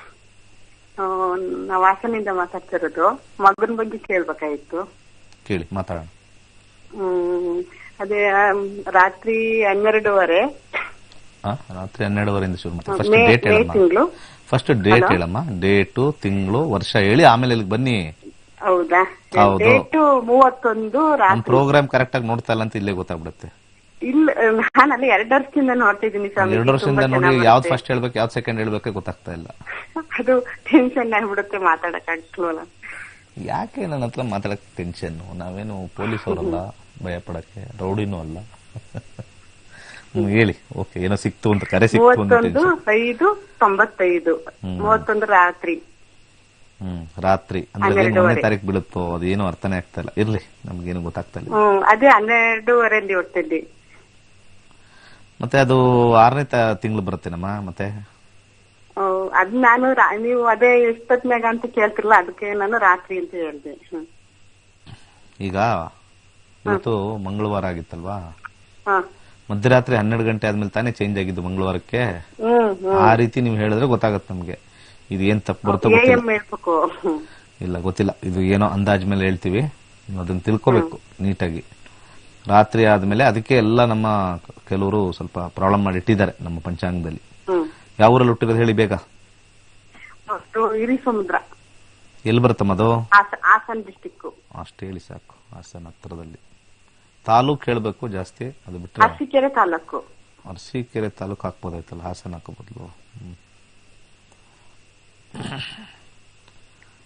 ನಾವು ಹಾಸನಿಂದ ಮಾತಾಡ್ತಿರೋದು. ಮಗನ ಬಗ್ಗೆ ಕೇಳ್ಬೇಕಾಗಿತ್ತು. ಕೇಳಿ, ಮಾತಾಡೋಣ. ಅದೇ ರಾತ್ರಿ 12:30. ರಾತ್ರಿ 12:30 ಶುರು ಮಾಡ್ತಾರೆ. ಫಸ್ಟ್ ಡೇಟ್ ಹೇಳಮ್ಮ. ಫಸ್ಟ್ ಡೇಟ್ ಹೇಳಮ್ಮ. ಡೇಟು, ತಿಂಗಳು, ವರ್ಷ ಹೇಳಿ, ಆಮೇಲೆ ಇಲ್ಲಿಗೆ ಬನ್ನಿ. ಹೌದಾ? ಡೇಟು 31 ರಾತ್ರಿ. ಪ್ರೋಗ್ರಾಮ್ ಕರೆಕ್ಟ್ ಆಗಿ ನೋಡ್ತಾ ಇಲ್ಲ ಅಂತ ಇಲ್ಲೇ ಗೊತ್ತಾಗ್ಬಿಡುತ್ತೆ. ಇಲ್ಲ, ನಾನಲ್ಲಿ 2 ವರ್ಷದಿಂದ ನೋಡ್ತಿದ್ದೀನಿ ಸ್ವಾಮಿ. 2 ವರ್ಷದಿಂದ ನೋಡಿ, ಯಾವ್ದು ಫಸ್ಟ್ ಹೇಳ್ಬೇಕು ಯಾವ್ದು ಸೆಕೆಂಡ್ ಹೇಳ್ಬೇಕು ಗೊತ್ತಾಗ್ತಾ ಇಲ್ಲ. ಅದು ಟೆನ್ಷನ್ ಆಗ್ಬಿಡುತ್ತೆ, ಮಾತಾಡಕ್ ಆಗ್ತಿಲ್ವಲ್ಲ. ಯಾಕೆ ನನ್ನ ಹತ್ರ ಮಾತಾಡಕ್ ಟೆನ್ಷನ್? ನಾವೇನು ಪೊಲೀಸ್ ಅವರಲ್ಲ, ಭಯ ಪಡಕ್ಕೆ, ರೌಡಿನೂ ಅಲ್ಲ. ಹೇಳಿ. ಓಕೆ, ಏನೋ ಸಿಕ್ತು ಅಂತ, ಕರೆ ಸಿಕ್ತು ಅಂತ. 31/5/95 ರಾತ್ರಿ. ರಾತ್ರಿ ಅಂದ್ರೆ 1ನೇ ತಾರೀಕು ಬೀಳುತ್ತೋ ಅದೇನು ಅರ್ಥನೇ ಆಗ್ತಾ ಇಲ್ಲ. ಇರ್ಲಿ, ನಮ್ಗೇನು ಗೊತ್ತಾಗ್ತಾ ಇಲ್ಲ. ಅದೇ 12:30 ಹೊಡ್ತಿದ್ದೆ. ಮತ್ತೆ ಅದು 6ನೇ ತಿಂಗಳು ಬರುತ್ತೇನಮ್ಮ. ಮತ್ತೆ ಅದ್ ನಾನು ನೀವು ಅದೇ ಎಷ್ಟೊತ್ನಾಗ ಅಂತ ಕೇಳ್ತಿರಲ್ಲ, ಅದಕ್ಕೆ ನಾನು ರಾತ್ರಿ ಅಂತ ಹೇಳ್ದೆ. ಈಗ ಇವತ್ತು ಮಂಗಳವಾರ ಆಗಿತ್ತಲ್ವಾ? ಮಧ್ಯರಾತ್ರಿ 12 ಗಂಟೆ ಆದ್ಮೇಲೆ ತಾನೇ ಚೇಂಜ್ ಆಗಿದ್ದು ಮಂಗಳವಾರಕ್ಕೆ. ಆ ರೀತಿ ನೀವು ಹೇಳಿದ್ರೆ ಗೊತ್ತಾಗತ್ತೆ ನಮ್ಗೆ. ಇದು ಏನ್ ತಪ್ಪು ಬರುತ್ತೋ ಗೊತ್ತಿಲ್ಲ. ಇಲ್ಲ, ಗೊತ್ತಿಲ್ಲ. ಇದು ಏನೋ ಅಂದಾಜ್ ಮೇಲೆ ಹೇಳ್ತೀವಿ, ನೀವು ಅದನ್ನ ತಿಳ್ಕೋಬೇಕು ನೀಟಾಗಿ. ರಾತ್ರಿ ಆದ್ಮೇಲೆ ಅದಕ್ಕೆ ಎಲ್ಲ ನಮ್ಮ ಕೆಲವರು ಸ್ವಲ್ಪ ಪ್ರಾಬ್ಲಮ್ ಮಾಡಿ ಇಟ್ಟಿದ್ದಾರೆ ನಮ್ಮ ಪಂಚಾಂಗದಲ್ಲಿ. ಯಾವ ಊರಲ್ಲಿ ಹುಟ್ಟಿರೋದು ಹೇಳಿ ಬೇಗ. ಹಿರಿ ಸಮುದ್ರ. ಎಲ್ಲಿ ಬರುತ್ತಮ್ಮ ಅದು? ಹಾಸನ ಡಿಸ್ಟಿಕ್. ಅಷ್ಟು ಹೇಳಿ ಸಾಕು. ಹಾಸನ ಹತ್ರದಲ್ಲಿ. ತಾಲೂಕ್ ಹೇಳ್ಬೇಕು ಜಾಸ್ತಿ. ಅದು ಬಿಟ್ಟರೆ ಅರಸೀಕೆರೆ ತಾಲೂಕು. ಅರಸೀಕೆರೆ ತಾಲೂಕು ಹಾಕ್ಬೋದಾಯ್ತಲ್ಲ, ಹಾಸನ ಹಾಕೋಬದ್ಲು.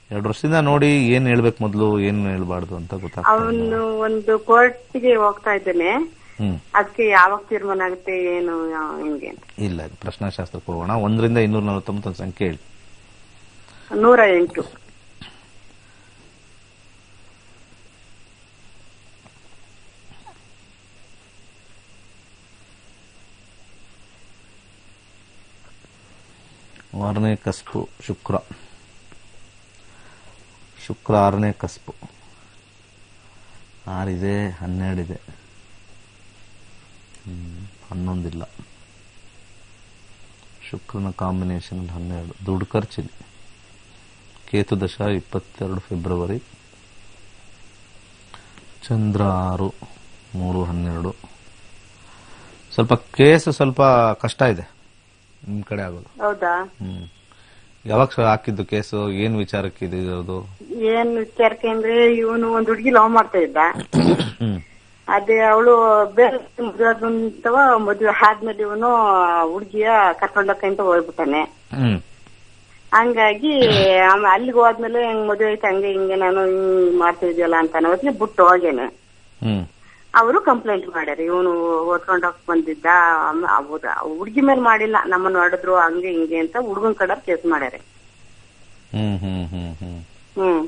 2 ವರ್ಷದಿಂದ ನೋಡಿ ಏನ್ ಹೇಳ್ಬೇಕು ಮೊದ್ಲು, ಏನ್ ಹೇಳ್ಬಾರ್ದು ಅಂತ ಗೊತ್ತಾಗ್ತದೆ. ಅವನು ಒಂದು ಕೋರ್ಟ್ಗೆ ಹೋಗ್ತಾ ಇದ್ದೇನೆ, ಅದಕ್ಕೆ ಯಾವಾಗ ತೀರ್ಮಾನ ಆಗುತ್ತೆ ಏನು ಹಿಂಗೆ? ಇಲ್ಲ, ಪ್ರಶ್ನಾಶಾಸ್ತ್ರಕ್ಕೆ ಹೋಗೋಣ. 1ರಿಂದ 249 ಸಂಖ್ಯೆ ಹೇಳಿ. 108. ಆರನೇ ಕಸ್ಪು ಶುಕ್ರ. 6ನೇ ಕಸ್ಪು. 6 ಇದೆ, 12 ಇದೆ, 11 ಇಲ್ಲ. ಶುಕ್ರನ ಕಾಂಬಿನೇಷನ್ 12. ದುಡ್ಡು ಖರ್ಚಿದೆ. ಕೇತು ದಶ 22 ಫೆಬ್ರವರಿ. ಚಂದ್ರ 6, 3, 12. ಸ್ವಲ್ಪ ಕೇಸ್ ಸ್ವಲ್ಪ ಕಷ್ಟ ಇದೆ ನಿಮ್ ಕಡೆ ಆಗೋದು. ಹೌದಾ? ಯಾವಾಗ ಹಾಕಿದ್ದು ಕೇಸು? ಏನ್ ವಿಚಾರಕ್ಕೆ ಇದು? ಏನ್ ವಿಚಾರಕ್ಕೆ ಅಂದ್ರೆ, ಇವನು ಒಂದ್ ಹುಡುಗಿ ಲವ್ ಮಾಡ್ತಾ ಇದ್ದ. ಅದೇ ಅವಳು ಬೇರೆ ಮದುವೆ ಆದ್ಮೇಲೆ ಇವನು ಹುಡುಗಿಯ ಕರ್ಕೊಂಡೋಗಂತ ಹೋಗ್ಬಿಟ್ಟಾನೆ. ಹಂಗಾಗಿ ಅಲ್ಲಿಗೆ ಹೋದ್ಮೇಲೆ ಹೆಂಗ್ ಮದುವೆ ಐತೆ ಹಂಗೆ ಹಿಂಗೆ ನಾನು ಹಿಂಗ್ ಮಾಡ್ತಿದ್ಯಲ್ಲ ಅಂತ ಅನ್ನೋದ್ಗೆ ಬಿಟ್ಟು ಹೋಗೇನೆ. ಹ್ಮ್ ಅವರು ಕಂಪ್ಲೇಂಟ್ ಮಾಡ್ಯಾರ, ಇವನು ಓದ್ಕೊಂಡ್ ಹೋಗ್ ಬಂದಿದ್ದ, ಹುಡ್ಗಿ ಮೇಲೆ ಮಾಡಿಲ್ಲ, ನಮ್ಮನ್ನ ಹೊಡೆದ್ರು ಹಂಗೆ ಹಿಂಗೆ ಅಂತ ಹುಡ್ಗನ್ ಕಡೆ ಕೇಸ್ ಮಾಡ್ಯಾರ. ಹ್ಮ್ ಹ್ಮ್ ಹ್ಮ್ ಹ್ಮ್ ಹ್ಮ್.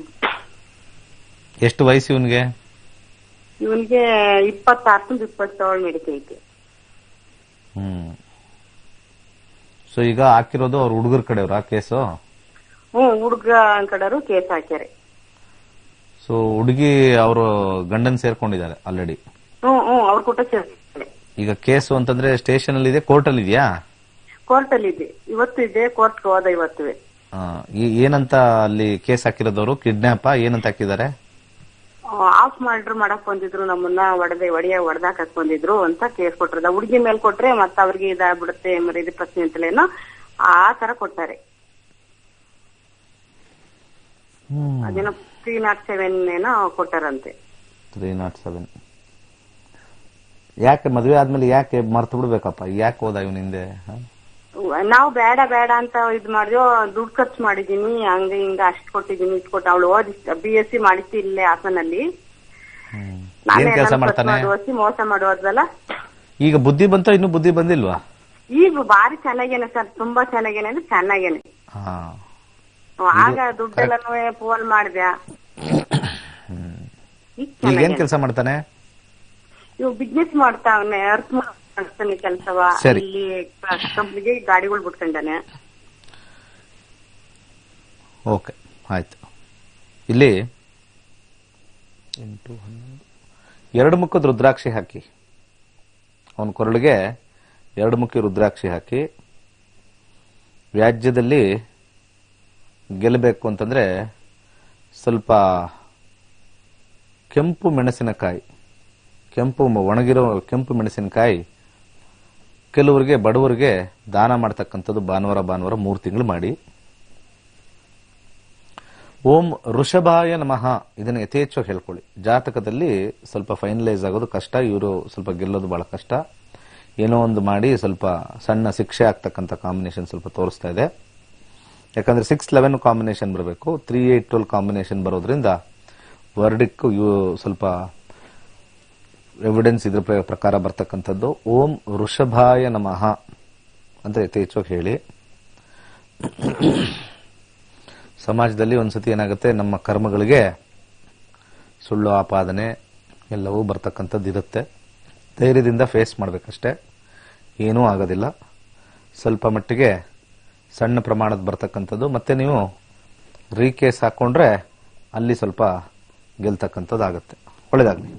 ಎಷ್ಟು ವಯಸ್ಸು ಇವನ್ಗೆ? ಇವನ್ಗೆ 26-27 ನಡೀತೈತಿ. ಹ್ಮ್. ಸೊ ಈಗ ಹಾಕಿರೋದು ಅವ್ರ ಹುಡುಗರ ಕಡೆಯವ್ರ ಕೇಸು? ಹುಡ್ಗ ಕಡೆಯವರು ಕೇಸ್ ಹಾಕ್ಯಾರೆ. ಸೊ ಹುಡುಗಿ ಅವರು ಗಂಡನ್ ಸೇರ್ಕೊಂಡಿದ್ದಾರೆ ಆಲ್ರೆಡಿ? ಅವ್ರ ಕೂಟ ಸೇರ್ತಾರೆ. ಈಗ ಕೇಸು ಅಂತಂದ್ರೆ ಸ್ಟೇಷನ್ ಅಲ್ಲಿ ಇದೆ, ಕೋರ್ಟ್ ಅಲ್ಲಿ ಇದೆಯಾ? ಕೋರ್ಟ್ ಅಲ್ಲಿ ಇದೆ, ಇವತ್ತು ಇದೆ, ಕೋರ್ಟ್ ಹೋದ ಇವತ್ತುವೆ. ಏನಂತ ಅಲ್ಲಿ ಕೇಸ್ ಹಾಕಿರೋದವರು? ಕಿಡ್ನಾಪ್ ಏನಂತ ಹಾಕಿದ್ದಾರೆ? ಆಫ್ ಮರ್ಡರ್ ಮಾಡಕ್ ಬಂದಿದ್ರು, ನಮ್ಮನ್ನ ಹೊಡೆದಾಕಕ್ ಬಂದಿದ್ರು ಅಂತ ಕೇಸ್ ಕೊಟ್ಟಿರೋದ. ಹುಡುಗಿ ಮೇಲೆ ಕೊಟ್ರೆ ಮತ್ತ ಅವ್ರಿಗೆ ಇದಾಗ್ಬಿಡುತ್ತೆ ಮರ್ಯಾದೆ ಪ್ರಶ್ನೆ ಅಂತಲೇನೋ ಆ ತರ ಕೊಟ್ಟಾರೆ. ಅದೇನೋ 307 ಏನೋ ಕೊಟ್ಟಾರಂತೆ. 307. ಯಾಕೆ ಮದ್ವೆ ಆದ್ಮೇಲೆ ಯಾಕೆ ಮರ್ತು ಬಿಡ್ಬೇಕಪ್ಪ? ಯಾಕೆ ಹೋದ ಇವನ್ ಹಿಂದೆ? ನಾವು ಬೇಡ ಬೇಡ ಅಂತ ಇದ್ ಮಾಡಿದ್ವಿ, ದುಡ್ಡು ಖರ್ಚು ಮಾಡಿದೀನಿ, ಹಂಗ ಹಿಂಗ ಅಷ್ಟ್ ಕೊಟ್ಟಿದೀನಿ, ಇಷ್ಟು ಕೊಟ್ಟು. ಅವಳು ಓದಿ BSc ಮಾಡಿಸಿ ಇಲ್ಲೇ ಹಾಸನಲ್ಲಿ. ಕೆಲಸ ಮಾಡ್ತಾನೆ, ಮೋಸ ಮಾಡೋದಲ್ಲ. ಈಗ ಬುದ್ಧಿ ಬಂತ? ಇನ್ನು ಬುದ್ಧಿ ಬಂದಿಲ್ವಾ? ಈಗ ಬಾರಿ ಚೆನ್ನಾಗೇನೆ ಸರ್, ತುಂಬಾ ಚೆನ್ನಾಗೇನೆ ಅಂದ್ರೆ ಚೆನ್ನಾಗೇನೆ. ಆಗ ದುಡ್ಡೆಲ್ಲನೂ ಫೋನ್ ಮಾಡ್ದೆ. ಏನ್ ಕೆಲಸ ಮಾಡ್ತಾನೆ? ಇವ್ ಬಿಸ್ನೆಸ್ ಮಾಡ್ತಾವನೆ, ಅರ್ಥ ಮಾಡ್ತಾನೆ ಕೆಲಸವ. ಇಲ್ಲಿ ಕಂಪ್ನಿಗೆ ಗಾಡಿಗಳು ಬಿಟ್ಕೊಂಡಾನೆ. ಓಕೆ, ಆಯ್ತು. ಇಲ್ಲಿ 2 ಮುಖದ ರುದ್ರಾಕ್ಷಿ ಹಾಕಿ, ಅವನ ಕೊರಳಿಗೆ 2 ಮುಖಿ ರುದ್ರಾಕ್ಷಿ ಹಾಕಿ, ವ್ಯಾಜ್ಯದಲ್ಲಿ ಗೆಲ್ಲಬೇಕು ಅಂತಂದ್ರೆ ಸ್ವಲ್ಪ ಕೆಂಪು ಮೆಣಸಿನಕಾಯಿ, ಒಣಗಿರೋ ಕೆಂಪು ಮೆಣಸಿನಕಾಯಿ ಕೆಲವರಿಗೆ ಬಡವರಿಗೆ ದಾನ ಮಾಡ್ತಕ್ಕಂಥದ್ದು ಭಾನುವಾರ 3 ತಿಂಗಳು ಮಾಡಿ. ಓಂ ಋಷಭಾಯ ನಮಃ ಇದನ್ನು ಯಥೇಚ್ಛವಾಗಿ ಹೇಳ್ಕೊಳ್ಳಿ. ಜಾತಕದಲ್ಲಿ ಸ್ವಲ್ಪ ಫೈನಲೈಸ್ ಆಗೋದು ಕಷ್ಟ, ಇವರು ಸ್ವಲ್ಪ ಗೆಲ್ಲೋದು ಬಹಳ ಕಷ್ಟ. ಏನೋ ಒಂದು ಮಾಡಿ ಸ್ವಲ್ಪ ಸಣ್ಣ ಶಿಕ್ಷೆ ಆಗ್ತಕ್ಕಂಥ ಕಾಂಬಿನೇಷನ್ ಸ್ವಲ್ಪ ತೋರಿಸ್ತಾ ಇದೆ. ಯಾಕಂದ್ರೆ 6-11 ಕಾಂಬಿನೇಷನ್ ಬರಬೇಕು, 3-8-12 ಕಾಂಬಿನೇಷನ್ ಬರೋದ್ರಿಂದ ವರ್ಡಿಕ್ ಸ್ವಲ್ಪ ಎವಿಡೆನ್ಸ್ ಇದ್ರ ಪ್ರಕಾರ ಬರ್ತಕ್ಕಂಥದ್ದು. ಓಂ ಋಷಭಾಯ ನಮಃ ಅಂತ ಯಥೇಚ್ಛವಾಗಿ ಹೇಳಿ. ಸಮಾಜದಲ್ಲಿ ಒಂದ್ಸತಿ ಏನಾಗುತ್ತೆ, ನಮ್ಮ ಕರ್ಮಗಳಿಗೆ ಸುಳ್ಳು ಆಪಾದನೆ ಎಲ್ಲವೂ ಬರ್ತಕ್ಕಂಥದ್ದು ಇರುತ್ತೆ. ಧೈರ್ಯದಿಂದ ಫೇಸ್ ಮಾಡಬೇಕಷ್ಟೇ, ಏನೂ ಆಗೋದಿಲ್ಲ. ಸ್ವಲ್ಪ ಮಟ್ಟಿಗೆ ಸಣ್ಣ ಪ್ರಮಾಣದ ಬರ್ತಕ್ಕಂಥದ್ದು. ಮತ್ತೆ ನೀವು ರೀಕೇಸ್ ಹಾಕೊಂಡ್ರೆ ಅಲ್ಲಿ ಸ್ವಲ್ಪ ಗೆಲ್ತಕ್ಕಂಥದ್ದು ಆಗುತ್ತೆ. ಒಳ್ಳೇದಾಗಲಿ.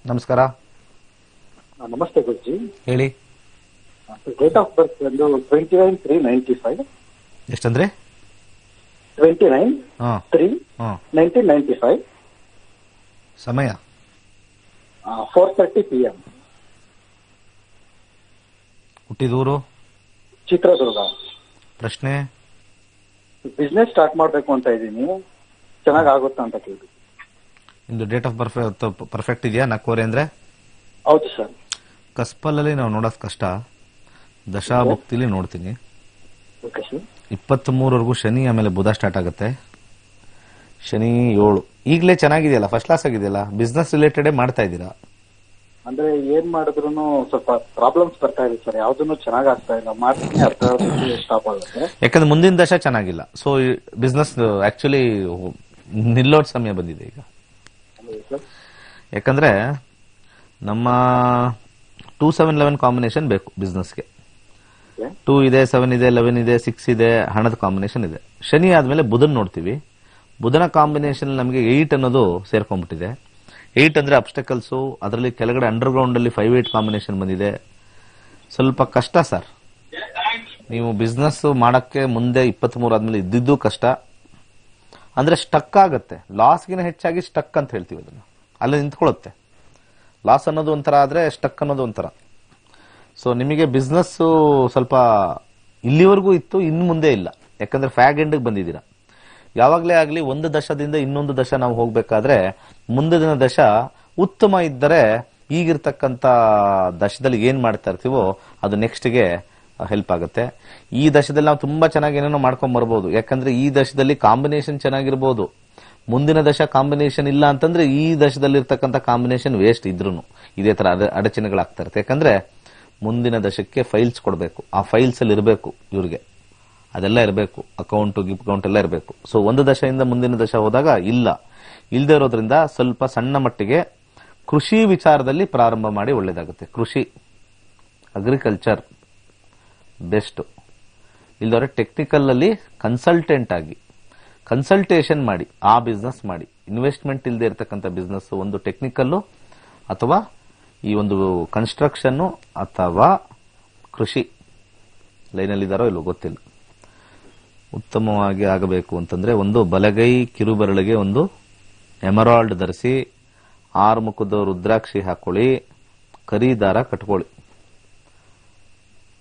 ನಮಸ್ಕಾರ. ನಮಸ್ತೆ ಗುರುಜಿ. ಹೇಳಿ. ಡೇಟ್ ಆಫ್ ಬರ್ತ್ ಒಂದು 29/3/95. ಎಷ್ಟಂದ್ರೆ? 29/3/1995. ಸಮಯ 4:30 PM. ಹುಟ್ಟಿದೂರು? ಚಿತ್ರದುರ್ಗ. ಪ್ರಶ್ನೆ? ಬಿಸ್ನೆಸ್ ಸ್ಟಾರ್ಟ್ ಮಾಡ್ಬೇಕು ಅಂತ ಇದ್ದೀನಿ, ಚೆನ್ನಾಗ್ ಆಗುತ್ತಾ ಅಂತ ಕೇಳಿ. ಇಂದು ಡೇಟ್ ಆಫ್ ಪರ್ಫೆಕ್ಟ್ ಇದೆಯಾ? 4 ಅಂದ್ರೆ? ಹೌದು ಸರ್. ಕಸ್ಪಲ್ಲಲ್ಲಿ ನಾವು ನೋಡೋದು ಕಷ್ಟ, ದಶಾಭುಕ್ತಿಲಿ ನೋಡ್ತೀನಿ. 23ವರೆಗೂ ಶನಿ, ಆಮೇಲೆ ಬುಧ ಸ್ಟಾರ್ಟ್ ಆಗುತ್ತೆ. ಶನಿ 7. ಈಗಲೇ ಚೆನ್ನಾಗಿದೆಯಲ್ಲ, ಫಸ್ಟ್ ಕ್ಲಾಸ್ ಆಗಿದೆಯಲ್ಲ, ಬಿಸ್ನೆಸ್ ರಿಲೇಟೆಡ್ ಮಾಡ್ತಾ ಇದ್ದೀರಾ. ಅಂದ್ರೆ ಏನ್ ಮಾಡಿದ್ರು ಸ್ವಲ್ಪ ಪ್ರಾಬ್ಲಮ್ಸ್ ಬರ್ತಾ ಇದೆ ಸರ್, ಯಾವ್ದನ್ನು ಚೆನ್ನಾಗ್ ಆಗ್ತಾ ಇಲ್ಲ. ಮಾಡ್ತೀನಿ, ಅರ್ಧ ಸ್ಟಾಪ್ ಆಗುತ್ತೆ. ಯಾಕಂದ್ರೆ ಮುಂದಿನ ದಶ ಚೆನ್ನಾಗಿಲ್ಲ. ಸೊ ಬಿಸ್ನೆಸ್ ಆಕ್ಚುಲಿ ನಿಲ್ಲೋಡ್ ಸಮಯ ಬಂದಿದೆ ಈಗ. ಯಾಕಂದ್ರೆ ನಮ್ಮ 2-7-11 ಕಾಂಬಿನೇಷನ್ ಬೇಕು ಬಿಸ್ನೆಸ್ಗೆ. 2 ಇದೆ, 7 ಇದೆ, 11 ಇದೆ, 6 ಇದೆ, ಹಣದ ಕಾಂಬಿನೇಷನ್ ಇದೆ. ಶನಿ ಆದ್ಮೇಲೆ ಬುಧನ್ ನೋಡ್ತೀವಿ. ಬುಧನ ಕಾಂಬಿನೇಷನ್ ನಮಗೆ 8 ಅನ್ನೋದು ಸೇರ್ಕೊಂಡ್ಬಿಟ್ಟಿದೆ. 8 ಅಂದ್ರೆ ಅಬ್ಸ್ಟಕಲ್ಸ್, ಅದರಲ್ಲಿ ಕೆಳಗಡೆ ಅಂಡರ್ಗ್ರೌಂಡ್ ಅಲ್ಲಿ 5-8 ಕಾಂಬಿನೇಷನ್ ಬಂದಿದೆ. ಸ್ವಲ್ಪ ಕಷ್ಟ ಸರ್. ನೀವು ಬಿಸ್ನೆಸ್ ಮಾಡಕ್ಕೆ ಮುಂದೆ 23 ಆದ್ಮೇಲೆ ಇದ್ದಿದ್ದು ಕಷ್ಟ. ಅಂದ್ರೆ ಸ್ಟಕ್ ಆಗುತ್ತೆ, ಲಾಸ್ಗಿನ ಹೆಚ್ಚಾಗಿ ಸ್ಟಕ್ ಅಂತ ಹೇಳ್ತೀವಿ ಅದನ್ನ. ಅಲ್ಲಿ ನಿಂತ್ಕೊಳ್ಳುತ್ತೆ. ಲಾಸ್ ಅನ್ನೋದು ಒಂಥರ ಆದ್ರೆ ಸ್ಟಕ್ ಅನ್ನೋದು ಒಂಥರ. ಸೊ ನಿಮಗೆ ಬಿಸ್ನೆಸ್ ಸ್ವಲ್ಪ ಇಲ್ಲಿವರೆಗೂ ಇತ್ತು, ಇನ್ನು ಮುಂದೆ ಇಲ್ಲ. ಯಾಕಂದ್ರೆ ಫ್ಯಾಗ್ ಎಂಡ್ ಬಂದಿದ್ದೀರಾ. ಯಾವಾಗಲೇ ಆಗಲಿ ಒಂದು ದಶದಿಂದ ಇನ್ನೊಂದು ದಶ ನಾವು ಹೋಗ್ಬೇಕಾದ್ರೆ ಮುಂದಿನ ದಶ ಉತ್ತಮ ಇದ್ದರೆ ಈಗಿರ್ತಕ್ಕಂಥ ದಶದಲ್ಲಿ ಏನ್ ಮಾಡ್ತಾ ಇರ್ತೀವೋ ಅದು ನೆಕ್ಸ್ಟ್ಗೆ ಹೆಲ್ಪ್ ಆಗುತ್ತೆ. ಈ ದಶದಲ್ಲಿ ನಾವು ತುಂಬಾ ಚೆನ್ನಾಗಿ ಏನೇನೋ ಮಾಡ್ಕೊಂಡ್ ಬರ್ಬೋದು. ಯಾಕಂದ್ರೆ ಈ ದಶದಲ್ಲಿ ಕಾಂಬಿನೇಷನ್ ಚೆನ್ನಾಗಿರ್ಬೋದು. ಮುಂದಿನ ದಶ ಕಾಂಬಿನೇಷನ್ ಇಲ್ಲ ಅಂತಂದ್ರೆ ಈ ದಶದಲ್ಲಿರ್ತಕ್ಕಂಥ ಕಾಂಬಿನೇಷನ್ ವೇಸ್ಟ್ ಇದ್ರೂ ಇದೇ ತರ ಅಡಚಣೆಗಳಾಗ್ತಾ ಇರುತ್ತೆ. ಯಾಕಂದ್ರೆ ಮುಂದಿನ ದಶಕ್ಕೆ ಫೈಲ್ಸ್ ಕೊಡಬೇಕು. ಆ ಫೈಲ್ಸ್ ಅಲ್ಲಿ ಇರಬೇಕು ಇವ್ರಿಗೆ, ಅದೆಲ್ಲ ಇರಬೇಕು, ಅಕೌಂಟ್ ಗಿಕೌಂಟ್ ಎಲ್ಲ ಇರಬೇಕು. ಸೊ ಒಂದು ದಶೆಯಿಂದ ಮುಂದಿನ ದಶ ಹೋದಾಗ ಇಲ್ಲದೆ ಇರೋದ್ರಿಂದ ಸ್ವಲ್ಪ ಸಣ್ಣ ಮಟ್ಟಿಗೆ ಕೃಷಿ ವಿಚಾರದಲ್ಲಿ ಪ್ರಾರಂಭ ಮಾಡಿ ಒಳ್ಳೇದಾಗುತ್ತೆ. ಕೃಷಿ, ಅಗ್ರಿಕಲ್ಚರ್ ಬೆಸ್ಟ್. ಇಲ್ದವ್ರೆ ಟೆಕ್ನಿಕಲ್ ಅಲ್ಲಿ ಕನ್ಸಲ್ಟೆಂಟ್ ಆಗಿ ಕನ್ಸಲ್ಟೇಷನ್ ಮಾಡಿ ಆ ಬಿಸ್ನೆಸ್ ಮಾಡಿ. ಇನ್ವೆಸ್ಟ್ಮೆಂಟ್ ಇಲ್ಲದೆ ಇರತಕ್ಕಂಥ ಬಿಸ್ನೆಸ್, ಒಂದು ಟೆಕ್ನಿಕಲ್ಲು ಅಥವಾ ಈ ಒಂದು ಕನ್ಸ್ಟ್ರಕ್ಷನ್ ಅಥವಾ ಕೃಷಿ ಲೈನಲ್ಲಿ ಇದಾರೋ ಇಲ್ಲೋ ಗೊತ್ತಿಲ್ಲ. ಉತ್ತಮವಾಗಿ ಆಗಬೇಕು ಅಂತಂದ್ರೆ ಒಂದು ಬಲಗೈ ಕಿರುಬೆರಳಿಗೆ ಒಂದು ಎಮರಾಲ್ಡ್ ಧರಿಸಿ, 6 ಮುಖದ ರುದ್ರಾಕ್ಷಿ ಹಾಕೊಳ್ಳಿ, ಕರಿ ದಾರ ಕಟ್ಕೊಳ್ಳಿ.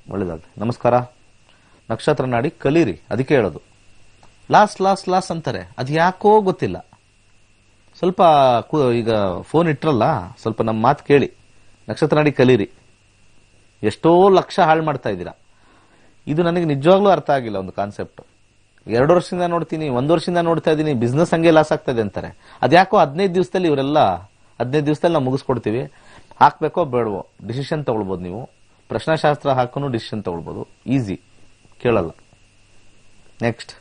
ಒಳ್ಳೇದಾಗ್ಲಿ. ನಮಸ್ಕಾರ. ನಕ್ಷತ್ರ ನಾಡಿ ಕಲೀರಿ. ಅದಕ್ಕೆ ಹೇಳೋದು ಲಾಸ್ ಅಂತಾರೆ. ಅದು ಯಾಕೋ ಗೊತ್ತಿಲ್ಲ. ಸ್ವಲ್ಪ ಈಗ ಫೋನ್ ಇಟ್ರಲ್ಲ, ಸ್ವಲ್ಪ ನಮ್ಮ ಮಾತು ಕೇಳಿ. ನಕ್ಷತ್ರ ನಾಡಿ ಕಲೀರಿ. ಎಷ್ಟೋ ಲಕ್ಷ ಹಾಳು ಮಾಡ್ತಾ ಇದ್ದೀರಾ. ಇದು ನನಗೆ ನಿಜವಾಗ್ಲೂ ಅರ್ಥ ಆಗಿಲ್ಲ ಒಂದು ಕಾನ್ಸೆಪ್ಟ್. 2 ವರ್ಷದಿಂದ ನೋಡ್ತೀನಿ, 1 ವರ್ಷದಿಂದ ನೋಡ್ತಾ ಇದ್ದೀನಿ, ಬಿಸ್ನೆಸ್ ಹಂಗೆ ಲಾಸ್ ಆಗ್ತಾ ಇದೆ ಅಂತಾರೆ. ಅದ್ಯಾಕೋ 15 ದಿವಸದಲ್ಲಿ ಇವರೆಲ್ಲ 15 ದಿವಸದಲ್ಲಿ ನಾವು ಮುಗಿಸ್ಕೊಡ್ತೀವಿ. ಹಾಕ್ಬೇಕೋ ಬೇಡವೋ ಡಿಸಿಷನ್ ತಗೊಳ್ಬೋದು. ನೀವು ಪ್ರಶ್ನಾಶಾಸ್ತ್ರ ಹಾಕೂ ಡಿಸಿಷನ್ ತಗೊಳ್ಬೋದು. ಈಸಿ, ಕೇಳಲ್ಲ. ನೆಕ್ಸ್ಟ್,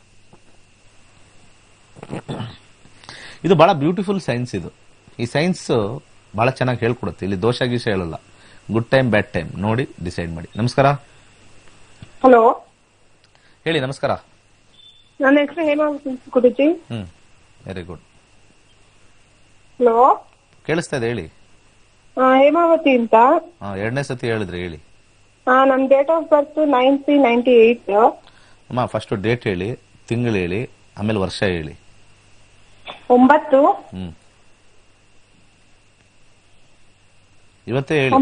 ಇದು ಬಹಳ ಬ್ಯೂಟಿಫುಲ್ ಸೈನ್ಸ್. ಈ ಸೈನ್ಸ್ ಬಹಳ ಚೆನ್ನಾಗಿ ಹೇಳ್ಕೊಡುತ್ತೆ. ಇಲ್ಲಿ ದೋಷ ಗೀಷ ಹೇಳಲ್ಲ. ಗುಡ್ ಟೈಮ್ ಬ್ಯಾಡ್ ಟೈಮ್ ನೋಡಿ ಡಿಸೈಡ್ ಮಾಡಿ. ನಮಸ್ಕಾರ. ಹಲೋ, ಹೇಳಿ. ನಮಸ್ಕಾರ. ನನ್ನ ಹೆಸರು Hemavati Guruji. Very good. Hello, ಕೇಳಿಸ್ತಾ ಇದೆ, ಹೇಳಿ. ಹೇಮಾವತಿ ಅಂತ. 2ನೇ ಸತಿ ಹೇಳಿದ್ರಿ, ಹೇಳಿ. ನಮ್ ಡೇಟ್ ಆಫ್ ಬರ್ತ್ 9/3/98. ಅಮ್ಮ, ಫಸ್ಟ್ ಡೇಟ್ ಹೇಳಿ, ತಿಂಗಳು ಹೇಳಿ, ಆಮೇಲೆ ವರ್ಷ ಹೇಳಿ. 9 ಇವತ್ತೇ ಹೇಳಿ.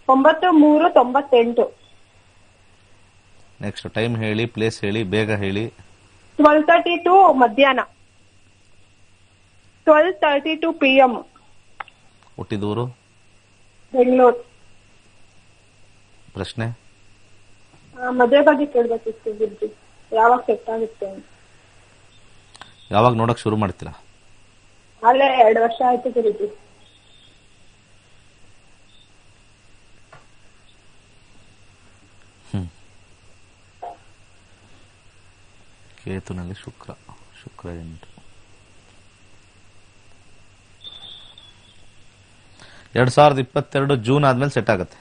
9/3/98. ನೆಕ್ಸ್ಟ್ ಟೈಮ್ ಹೇಳಿ, ಪ್ಲೇಸ್ ಹೇಳಿ, ಬೇಗ ಹೇಳಿ. 12:32 ಮಧ್ಯಾಹ್ನ. 12:32 PM. ಹುಟ್ಟಿದೂರು? ಬೆಂಗಳೂರು. ಪ್ರಶ್ನೆ? ಮದುವೆ ಬಗ್ಗೆ ಕೇಳ್ಬೇಕಿತ್ತು ಗುರುಜಿ, ಯಾವಾಗ ಸೆಟ್ ಆಗುತ್ತೆ ಅಂತ. ಯಾವಾಗ ನೋಡಕ್ ಶುರು ಮಾಡ್ತೀರಾ? ಅಲ್ಲೇ 2 ವರ್ಷ ಆಯ್ತು ಗುರುಜಿ. ಕೇತುನಲ್ಲಿ ಶುಕ್ರ 8. 2022 ಜೂನ್ ಆದ್ಮೇಲೆ ಸೆಟ್ ಆಗುತ್ತೆ.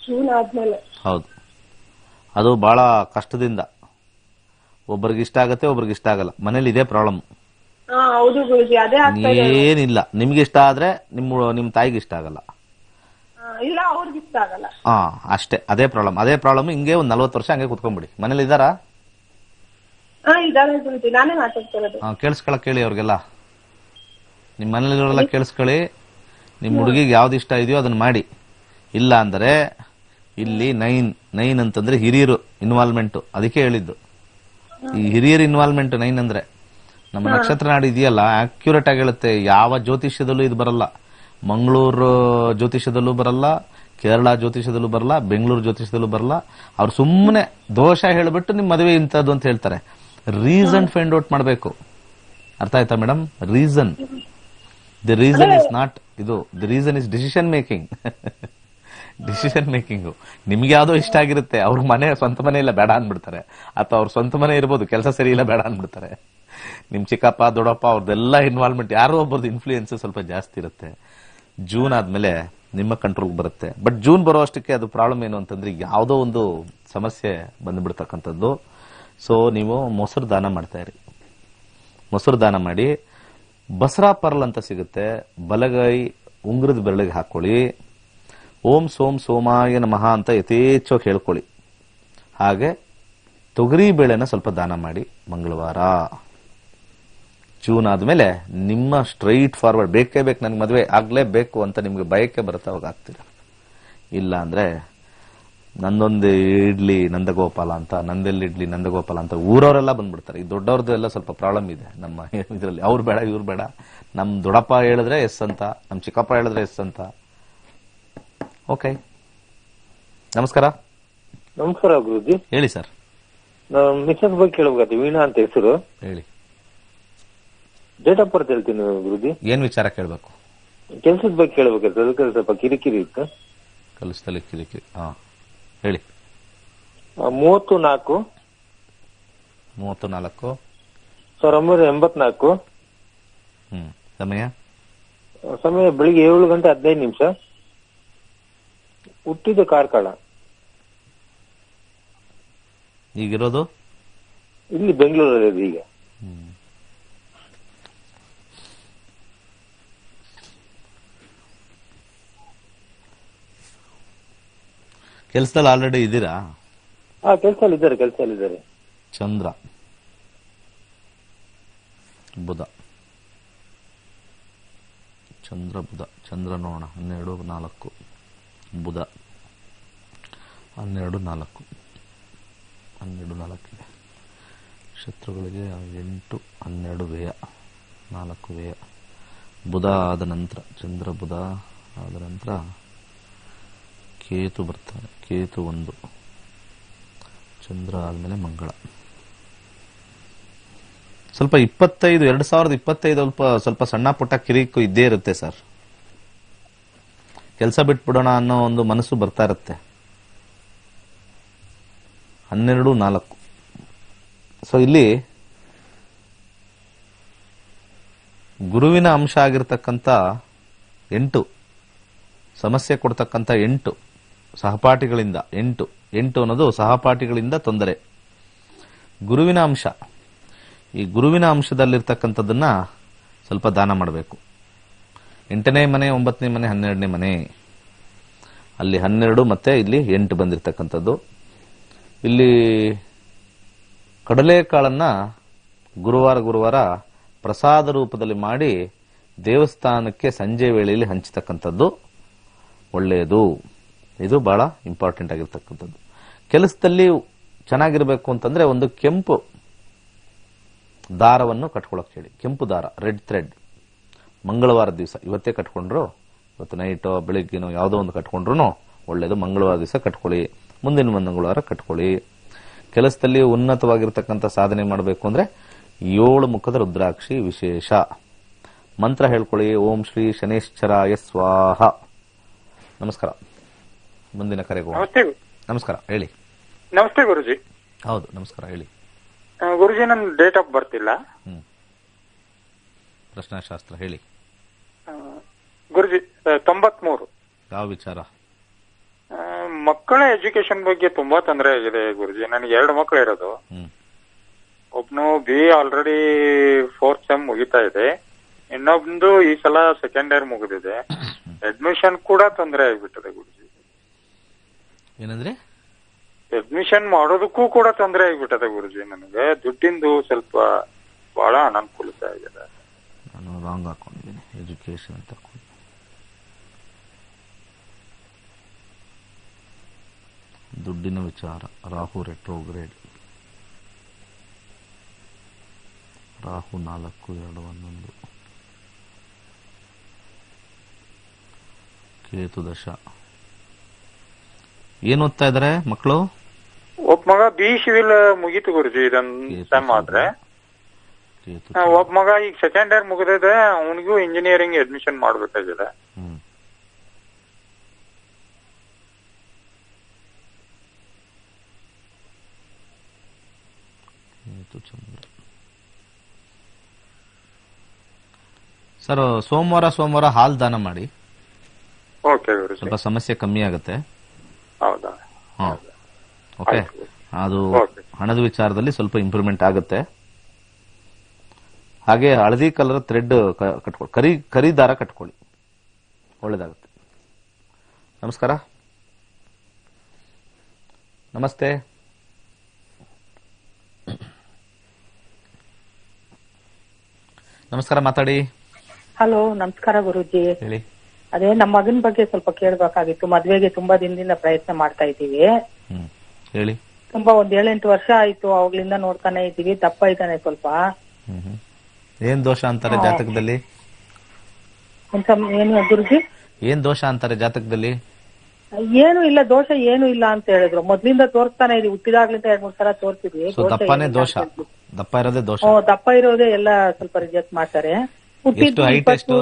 ಜೂನ್ ಆದ್ಮೇಲೆ? ಹೌದು. ಅದು ಬಹಳ ಕಷ್ಟದಿಂದ. ಒಬ್ಬರಿಗೆ ಇಷ್ಟ ಆಗತ್ತೆ, ಒಬ್ಬರಿಗೆ ಇಷ್ಟ ಆಗಲ್ಲ. ಮನೇಲಿ ಇದೇ ಪ್ರಾಬ್ಲಮ್. ಹೌದು ಗುರುಜಿ, ಅದೇ ಆಗ್ತಾ ಇದೆ. ಏನಿಲ್ಲ, ನಿಮ್ಗೆ ಇಷ್ಟ ಆದ್ರೆ ನಿಮ್ ತಾಯಿಗೆ ಇಷ್ಟ ಆಗಲ್ಲ. ಇಲ್ಲ, ಅವ್ರಿಗೆ ಇಷ್ಟ ಆಗಲ್ಲ. ಅಷ್ಟೇ. ಅದೇ ಪ್ರಾಬ್ಲಮ್. ಹಿಂಗೆ ಒಂದ್ 40 ವರ್ಷ ಹಂಗೆ ಕುತ್ಕೊಂಡ್ಬಿಡಿ. ಮನೇಲಿ ಇದ್ದಾರಾ? ಇದಾರೆ ಗುರುಜಿ, ನಾನೇ ಮಾತಾಡ್ತಿರೋದು. ಕೇಳಿಸ್ಕೊಳಕ್ ಹೇಳಿ ಅವ್ರಿಗೆಲ್ಲ. ನಿಮ್ ಮನೇಲಿರೋರೆಲ್ಲ ಕೇಳಿಸ್ಕೊಳ್ಳಿ. ನಿಮ್ ಹುಡುಗಿಗೆ ಯಾವ್ದು ಇಷ್ಟ ಇದೆಯೋ ಅದನ್ನ ಮಾಡಿ. ಇಲ್ಲ ಅಂದ್ರೆ ಇಲ್ಲಿ 9 ಅಂತಂದ್ರೆ ಹಿರಿಯರು ಇನ್ವಾಲ್ವ್ಮೆಂಟ್. ಅದಕ್ಕೆ ಹೇಳಿದ್ದು ಈ ಹಿರಿಯರ್ ಇನ್ವಾಲ್ವ್ಮೆಂಟ್ 9 ಅಂದ್ರೆ. ನಮ್ಮ ನಕ್ಷತ್ರ ನಾಡಿ ಇದೆಯಲ್ಲ, ಅಕ್ಯುರೇಟ್ ಆಗಿ ಹೇಳುತ್ತೆ. ಯಾವ ಜ್ಯೋತಿಷ್ಯದಲ್ಲೂ ಇದು ಬರಲ್ಲ. ಮಂಗಳೂರು ಜ್ಯೋತಿಷ್ಯದಲ್ಲೂ ಬರಲ್ಲ, ಕೇರಳ ಜ್ಯೋತಿಷ್ಯದಲ್ಲೂ ಬರಲ್ಲ, ಬೆಂಗಳೂರು ಜ್ಯೋತಿಷ್ಯದಲ್ಲೂ ಬರಲ್ಲ. ಅವ್ರು ಸುಮ್ಮನೆ ದೋಷ ಹೇಳ್ಬಿಟ್ಟು ನಿಮ್ ಮದುವೆ ಇಂಥದ್ದು ಅಂತ ಹೇಳ್ತಾರೆ. ರೀಸನ್ ಫೈಂಡ್ ಔಟ್ ಮಾಡಬೇಕು. ಅರ್ಥ ಆಯ್ತಾ madam? Reason. The reason is not ಇದು. The reason is decision making. Decision making. ನಿಮ್ಗೆ ಯಾವ್ದೋ ಇಷ್ಟ ಆಗಿರುತ್ತೆ, ಅವ್ರ ಸ್ವಂತ ಮನೆ ಇಲ್ಲ ಬೇಡ ಅಂದ್ಬಿಡ್ತಾರೆ. ಅಥವಾ ಅವ್ರ ಸ್ವಂತ ಮನೆ ಇರ್ಬೋದು, ಕೆಲಸ ಸರಿ ಇಲ್ಲ ಬೇಡ ಅಂದ್ಬಿಡ್ತಾರೆ. ನಿಮ್ ಚಿಕ್ಕಪ್ಪ ದೊಡ್ಡಪ್ಪ ಅವ್ರದ್ದೆಲ್ಲ ಇನ್ವಾಲ್ವ್ಮೆಂಟ್, ಯಾರೋ ಒಬ್ಬರದ್ದು ಇನ್ಫ್ಲೂಯೆನ್ಸ್ ಸ್ವಲ್ಪ ಜಾಸ್ತಿ ಇರುತ್ತೆ. ಜೂನ್ ಆದ್ಮೇಲೆ ನಿಮ್ಮ ಕಂಟ್ರೋಲ್ ಬರುತ್ತೆ. ಬಟ್ ಜೂನ್ ಬರೋ ಅಷ್ಟಕ್ಕೆ ಅದು ಪ್ರಾಬ್ಲಮ್ ಏನು ಅಂತಂದ್ರೆ ಯಾವುದೋ ಒಂದು ಸಮಸ್ಯೆ ಬಂದ್ಬಿಡ್ತಕ್ಕಂಥದ್ದು. ಸೊ ನೀವು ಮೊಸರು ದಾನ ಮಾಡ್ತಾ ಇರಿ. ಮೊಸರು ದಾನ ಮಾಡಿ. ಬಸರಾ ಪರ್ಲ್ ಅಂತ ಸಿಗುತ್ತೆ, ಬಲಗೈ ಉಂಗುರದ ಬೆರಳಿಗೆ ಹಾಕೊಳ್ಳಿ. ಓಂ ಸೋಂ ಸೋಮಾಯ ನಮಃ ಅಂತ ಯಥೇಚ್ಛವಾಗಿ ಹೇಳ್ಕೊಳ್ಳಿ. ಹಾಗೆ ತೊಗರಿ ಬೇಳೆನ ಸ್ವಲ್ಪ ದಾನ ಮಾಡಿ ಮಂಗಳವಾರ. ಜೂನ್ ಆದ್ಮೇಲೆ ನಿಮ್ಮ ಸ್ಟ್ರೈಟ್ ಫಾರ್ವರ್ಡ್ ಬೇಕೇ ಬೇಕು, ನನ್ಗೆ ಮದುವೆ ಆಗ್ಲೇಬೇಕು ಅಂತ ನಿಮ್ಗೆ ಬಯಕೆ ಬರುತ್ತೆ, ಅವಾಗ ಆಗ್ತೀರ. ಇಲ್ಲ ಅಂದ್ರೆ ನಂದೊಂದು ಇಡ್ಲಿ ನಂದಗೋಪಾಲ ಅಂತ, ನಂದೆಲ್ಲಿ ಇಡ್ಲಿ ನಂದಗೋಪಾಲ ಅಂತ ಊರವರೆಲ್ಲ ಬಂದ್ಬಿಡ್ತಾರೆ. ಈ ದೊಡ್ಡವ್ರದ್ದು ಎಲ್ಲ ಸ್ವಲ್ಪ ಪ್ರಾಬ್ಲಮ್ ಇದೆ ನಮ್ಮ ಇದರಲ್ಲಿ. ಅವ್ರು ಬೇಡ ಇವ್ರು ಬೇಡ. ನಮ್ ದೊಡ್ಡಪ್ಪ ಹೇಳಿದ್ರೆ ಎಸ್ ಅಂತ, ನಮ್ ಚಿಕ್ಕಪ್ಪ ಹೇಳಿದ್ರೆ ಎಸ್ ಅಂತ. ಓಕೆ, ನಮಸ್ಕಾರ. ನಮಸ್ಕಾರ ಗುರುಜಿ. ಹೇಳಿ ಸರ್. ಮಿಸಸ್ ಬಗ್ಗೆ ಕೇಳಬೇಕಾಯ್ತು. ವೀಣಾ ಅಂತ ಹೆಸರು. ಹೇಳಿ. ಡೇಟ್ ಆಫ್ ಬರ್ತ್ ಹೇಳ್ತೀನಿ ಗುರುಜಿ. ಏನ್ ವಿಚಾರ ಕೇಳಬೇಕು? ಕೆಲ್ಸದ ಬಗ್ಗೆ ಕೇಳಬೇಕಾಯ್ತು. ಅದಕ್ಕೆ ಸ್ವಲ್ಪ ಕಿರಿಕಿರಿ ಇತ್ತು. ಕೆಲಸದಲ್ಲಿ ಕಿರಿಕಿರಿ. ಹೇಳಿ. 34 1984. ಸಮಯ ಬೆಳಿಗ್ಗೆ 7:15. ಹುಟ್ಟಿದ ಕಾರ್ಕಳ. ಈಗಿರೋದು ಇಲ್ಲಿ ಬೆಂಗಳೂರಲ್ಲಿ ಈಗ. ಕೆಲಸದಲ್ಲಿ ಆಲ್ರೆಡಿ ಇದ್ದೀರಾ? ಕೆಲಸದಲ್ಲಿದ್ದಾರೆ. ಚಂದ್ರ ಬುಧ ಚಂದ್ರ ನೋಡೋಣ. 12-4 ಬುಧ 12-4 ಇದೆ. ಶತ್ರುಗಳಿಗೆ 8-12 ವ್ಯಯ, 4 ವ್ಯಯ. ಬುಧ ಆದ ನಂತರ ಚಂದ್ರ, ಬುಧ ಆದ ನಂತರ ಕೇತು ಬರ್ತಾನೆ. ಕೇತು 1, ಚಂದ್ರ ಆದ್ಮೇಲೆ ಮಂಗಳ. ಸ್ವಲ್ಪ 2025 ಸ್ವಲ್ಪ ಸಣ್ಣ ಪುಟ್ಟ ಕಿರಿಕು ಇದ್ದೇ ಇರುತ್ತೆ ಸರ್. ಕೆಲಸ ಬಿಟ್ಬಿಡೋಣ ಅನ್ನೋ ಒಂದು ಮನಸ್ಸು ಬರ್ತಾ ಇರುತ್ತೆ. 12-4. ಸೊ ಇಲ್ಲಿ ಗುರುವಿನ ಅಂಶ ಆಗಿರ್ತಕ್ಕಂಥ 8 ಸಮಸ್ಯೆ ಕೊಡ್ತಕ್ಕಂಥ 8 ಸಹಪಾಠಿಗಳಿಂದ 8 ಅನ್ನೋದು ಸಹಪಾಠಿಗಳಿಂದ ತೊಂದರೆ. ಗುರುವಿನ ಅಂಶ, ಈ ಗುರುವಿನ ಅಂಶದಲ್ಲಿರ್ತಕ್ಕಂಥದ್ದನ್ನ ಸ್ವಲ್ಪ ದಾನ ಮಾಡಬೇಕು. 8ನೇ ಮನೆ, 9ನೇ ಮನೆ, 12ನೇ ಮನೆ, ಅಲ್ಲಿ 12 ಮತ್ತೆ ಇಲ್ಲಿ 8 ಬಂದಿರತಕ್ಕಂಥದ್ದು. ಇಲ್ಲಿ ಕಡಲೆಕಾಳನ್ನ ಗುರುವಾರ ಪ್ರಸಾದ ರೂಪದಲ್ಲಿ ಮಾಡಿ ದೇವಸ್ಥಾನಕ್ಕೆ ಸಂಜೆ ವೇಳೆಯಲ್ಲಿ ಹಂಚತಕ್ಕಂಥದ್ದು ಒಳ್ಳೆಯದು. ಇದು ಬಹಳ ಇಂಪಾರ್ಟೆಂಟ್ ಆಗಿರ್ತಕ್ಕಂಥದ್ದು. ಕೆಲಸದಲ್ಲಿ ಚೆನ್ನಾಗಿರ್ಬೇಕು ಅಂತಂದ್ರೆ ಒಂದು ಕೆಂಪು ದಾರವನ್ನು ಕಟ್ಕೊಳಕ್ ಹೇಳಿ. ಕೆಂಪು ದಾರ, ರೆಡ್ ಥ್ರೆಡ್. ಮಂಗಳವಾರ ದಿವಸ ಇವತ್ತೇ ಕಟ್ಕೊಂಡ್ರು, ಇವತ್ತು ನೈಟೋ ಬೆಳಿಗ್ಗೆನೋ ಯಾವುದೋ ಒಂದು ಕಟ್ಕೊಂಡ್ರು ಒಳ್ಳೇದು. ಮಂಗಳವಾರ ದಿವಸ ಕಟ್ಕೊಳ್ಳಿ, ಮುಂದಿನ ಮಂಗಳವಾರ ಕಟ್ಕೊಳ್ಳಿ. ಕೆಲಸದಲ್ಲಿ ಉನ್ನತವಾಗಿರ್ತಕ್ಕಂಥ ಸಾಧನೆ ಮಾಡಬೇಕು ಅಂದ್ರೆ 7 ಮುಖದ ರುದ್ರಾಕ್ಷಿ ವಿಶೇಷ. ಮಂತ್ರ ಹೇಳ್ಕೊಳ್ಳಿ. ಓಂ ಶ್ರೀ ಶನೇಶ್ಚರಾಯ ಸ್ವಾಹ. ನಮಸ್ಕಾರ. ಮುಂದಿನ ಕರೆಗೆ ನಮಸ್ಕಾರ. ಹೇಳಿ. ನಮಸ್ತೆ ಗುರುಜಿ. ಹೌದು ನಮಸ್ಕಾರ. ಹೇಳಿ ಗುರುಜಿ. ನನ್ನ ಡೇಟ್ ಆಫ್ ಬರ್ತ್ ಇಲ್ಲ. ಪ್ರಶ್ನಾಶಾಸ್ತ್ರ ಹೇಳಿ ಗುರುಜಿ. 93. ಯಾವ ವಿಚಾರ? ಮಕ್ಕಳ ಎಜುಕೇಶನ್ ಬಗ್ಗೆ ತುಂಬಾ ತೊಂದರೆ ಆಗಿದೆ ಗುರುಜಿ. ನನಗೆ 2 ಮಕ್ಕಳು ಇರೋದು. ಒಬ್ನು BA ಆಲ್ರೆಡಿ 4th ಸೆಮ್ ಮುಗಿತಾ ಇದೆ, ಇನ್ನೊಬ್ದು ಈ ಸಲ ಸೆಕೆಂಡ್ ಇಯರ್ ಮುಗಿದಿದೆ. ಅಡ್ಮಿಷನ್ ಕೂಡ ತೊಂದರೆ ಆಗ್ಬಿಟ್ಟದೆ ಗುರುಜಿ. ಏನಂದ್ರೆ ಅಡ್ಮಿಷನ್ ಮಾಡೋದಕ್ಕೂ ಕೂಡ ತೊಂದರೆ ಆಗ್ಬಿಟ್ಟದೆ ಗುರುಜಿ. ನನಗೆ ದುಡ್ಡಿಂದು ಸ್ವಲ್ಪ ಬಹಳ ಅನಾನುಕೂಲತೆ ಆಗಿದೆ. ನಾನು ರಾಂಗ್ ಹಾಕೊಂಡಿದ್ದೀನಿ. ಎಜುಕೇಶನ್ ಅಂತ ದುಡ್ಡಿನ ವಿಚಾರ. ರಾಹು ರೆಟ್ರೋಗ್ರೇಡ್. ರಾಹು 4-2-11. ಕೇತು ದಶ. ಏನ್ ಓದ್ತಾ ಇದಾರೆ ಮಕ್ಕಳು? ಒಬ್ಬ ಮಗ BE ಸಿವಿಲ್ ಮುಗೀತು ಗುರುಜಿ, ಇದೊಂದು ಸೆಮ್ ಆದ್ರೆ. ಒಬ್ಬ ಮಗ ಈಗ ಸೆಕೆಂಡ್ ಇಯರ್ ಮುಗಿದಿದೆ, ಅವನಿಗೂ ಇಂಜಿನಿಯರಿಂಗ್ ಅಡ್ಮಿಷನ್ ಮಾಡ್ಬೇಕಾಗಿದೆ. ಸರ್ ಸೋಮವಾರ ಹಾಲ್ ದಾನ ಮಾಡಿ. ಓಕೆ ಗುರುಜಿ. ಸ್ವಲ್ಪ ಸಮಸ್ಯೆ ಕಮ್ಮಿ ಆಗುತ್ತೆ. ಹೌದಾ? ಓಕೆ. ಅದು ಹಣದ ವಿಚಾರದಲ್ಲಿ ಸ್ವಲ್ಪ ಇಂಪ್ರೂವ್ಮೆಂಟ್ ಆಗುತ್ತೆ. ಹಾಗೆ ಹಳದಿ ಕಲರ್ ಥ್ರೆಡ್ ಕಟ್ಕೊಳ್ಳಿ, ಕರಿ ದಾರ ಕಟ್ಕೊಳ್ಳಿ, ಒಳ್ಳೇದಾಗುತ್ತೆ. ನಮಸ್ಕಾರ. ನಮಸ್ತೆ. ನಮಸ್ಕಾರ, ಮಾತಾಡಿ. ಹಲೋ, ನಮಸ್ಕಾರ ಗುರುಜಿ. ಹೇಳಿ. ಅದೇ ನಮ್ಮ ಮಗನ ಬಗ್ಗೆ ಸ್ವಲ್ಪ ಕೇಳ್ಬೇಕಾಗಿತ್ತು. ಮದ್ವೆಗೆ ತುಂಬಾ ದಿನದಿಂದ ಪ್ರಯತ್ನ ಮಾಡ್ತಾ ಇದ್ದೀವಿ. ಹೇಳಿ. ತುಂಬಾ 7-8 ವರ್ಷ ಆಯ್ತು, ಅವಾಗ್ಲಿಂದ ನೋಡ್ತಾನೆ ಇದ್ದೀವಿ. ದಪ್ಪ ಇದ್ದಾನೆ ಸ್ವಲ್ಪ. ಏನ್ ದೋಷ ಅಂತಾರೆ ಜಾತಕದಲ್ಲಿ? ಏನು ಗುರುಜಿ? ಏನ್ ದೋಷ ಅಂತಾರೆ ಜಾತಕದಲ್ಲಿ? ಏನು ಇಲ್ಲ, ದೋಷ ಏನು ಇಲ್ಲ ಅಂತ ಹೇಳಿದ್ರು. ಮೊದ್ಲಿಂದ ತೋರಿಸ್ತಾನೆ ಇದೀವಿ, ಹುಟ್ಟಿದಾಗ್ಲಿಂದ 2-3 ಸಲ ತೋರಿಸಿದ್ವಿ. ಸೊ ದಪ್ಪನೇ ದೋಷ, ದಪ್ಪ ಇರೋದೇ ದೋಷ. ದಪ್ಪ ಇರೋದೇ ಎಲ್ಲ ಸ್ವಲ್ಪ ರಿಜೆಕ್ಟ್ ಮಾಡ್ತಾರೆ. ಹುಟ್ಟಿದ್ದು height ಎಷ್ಟು?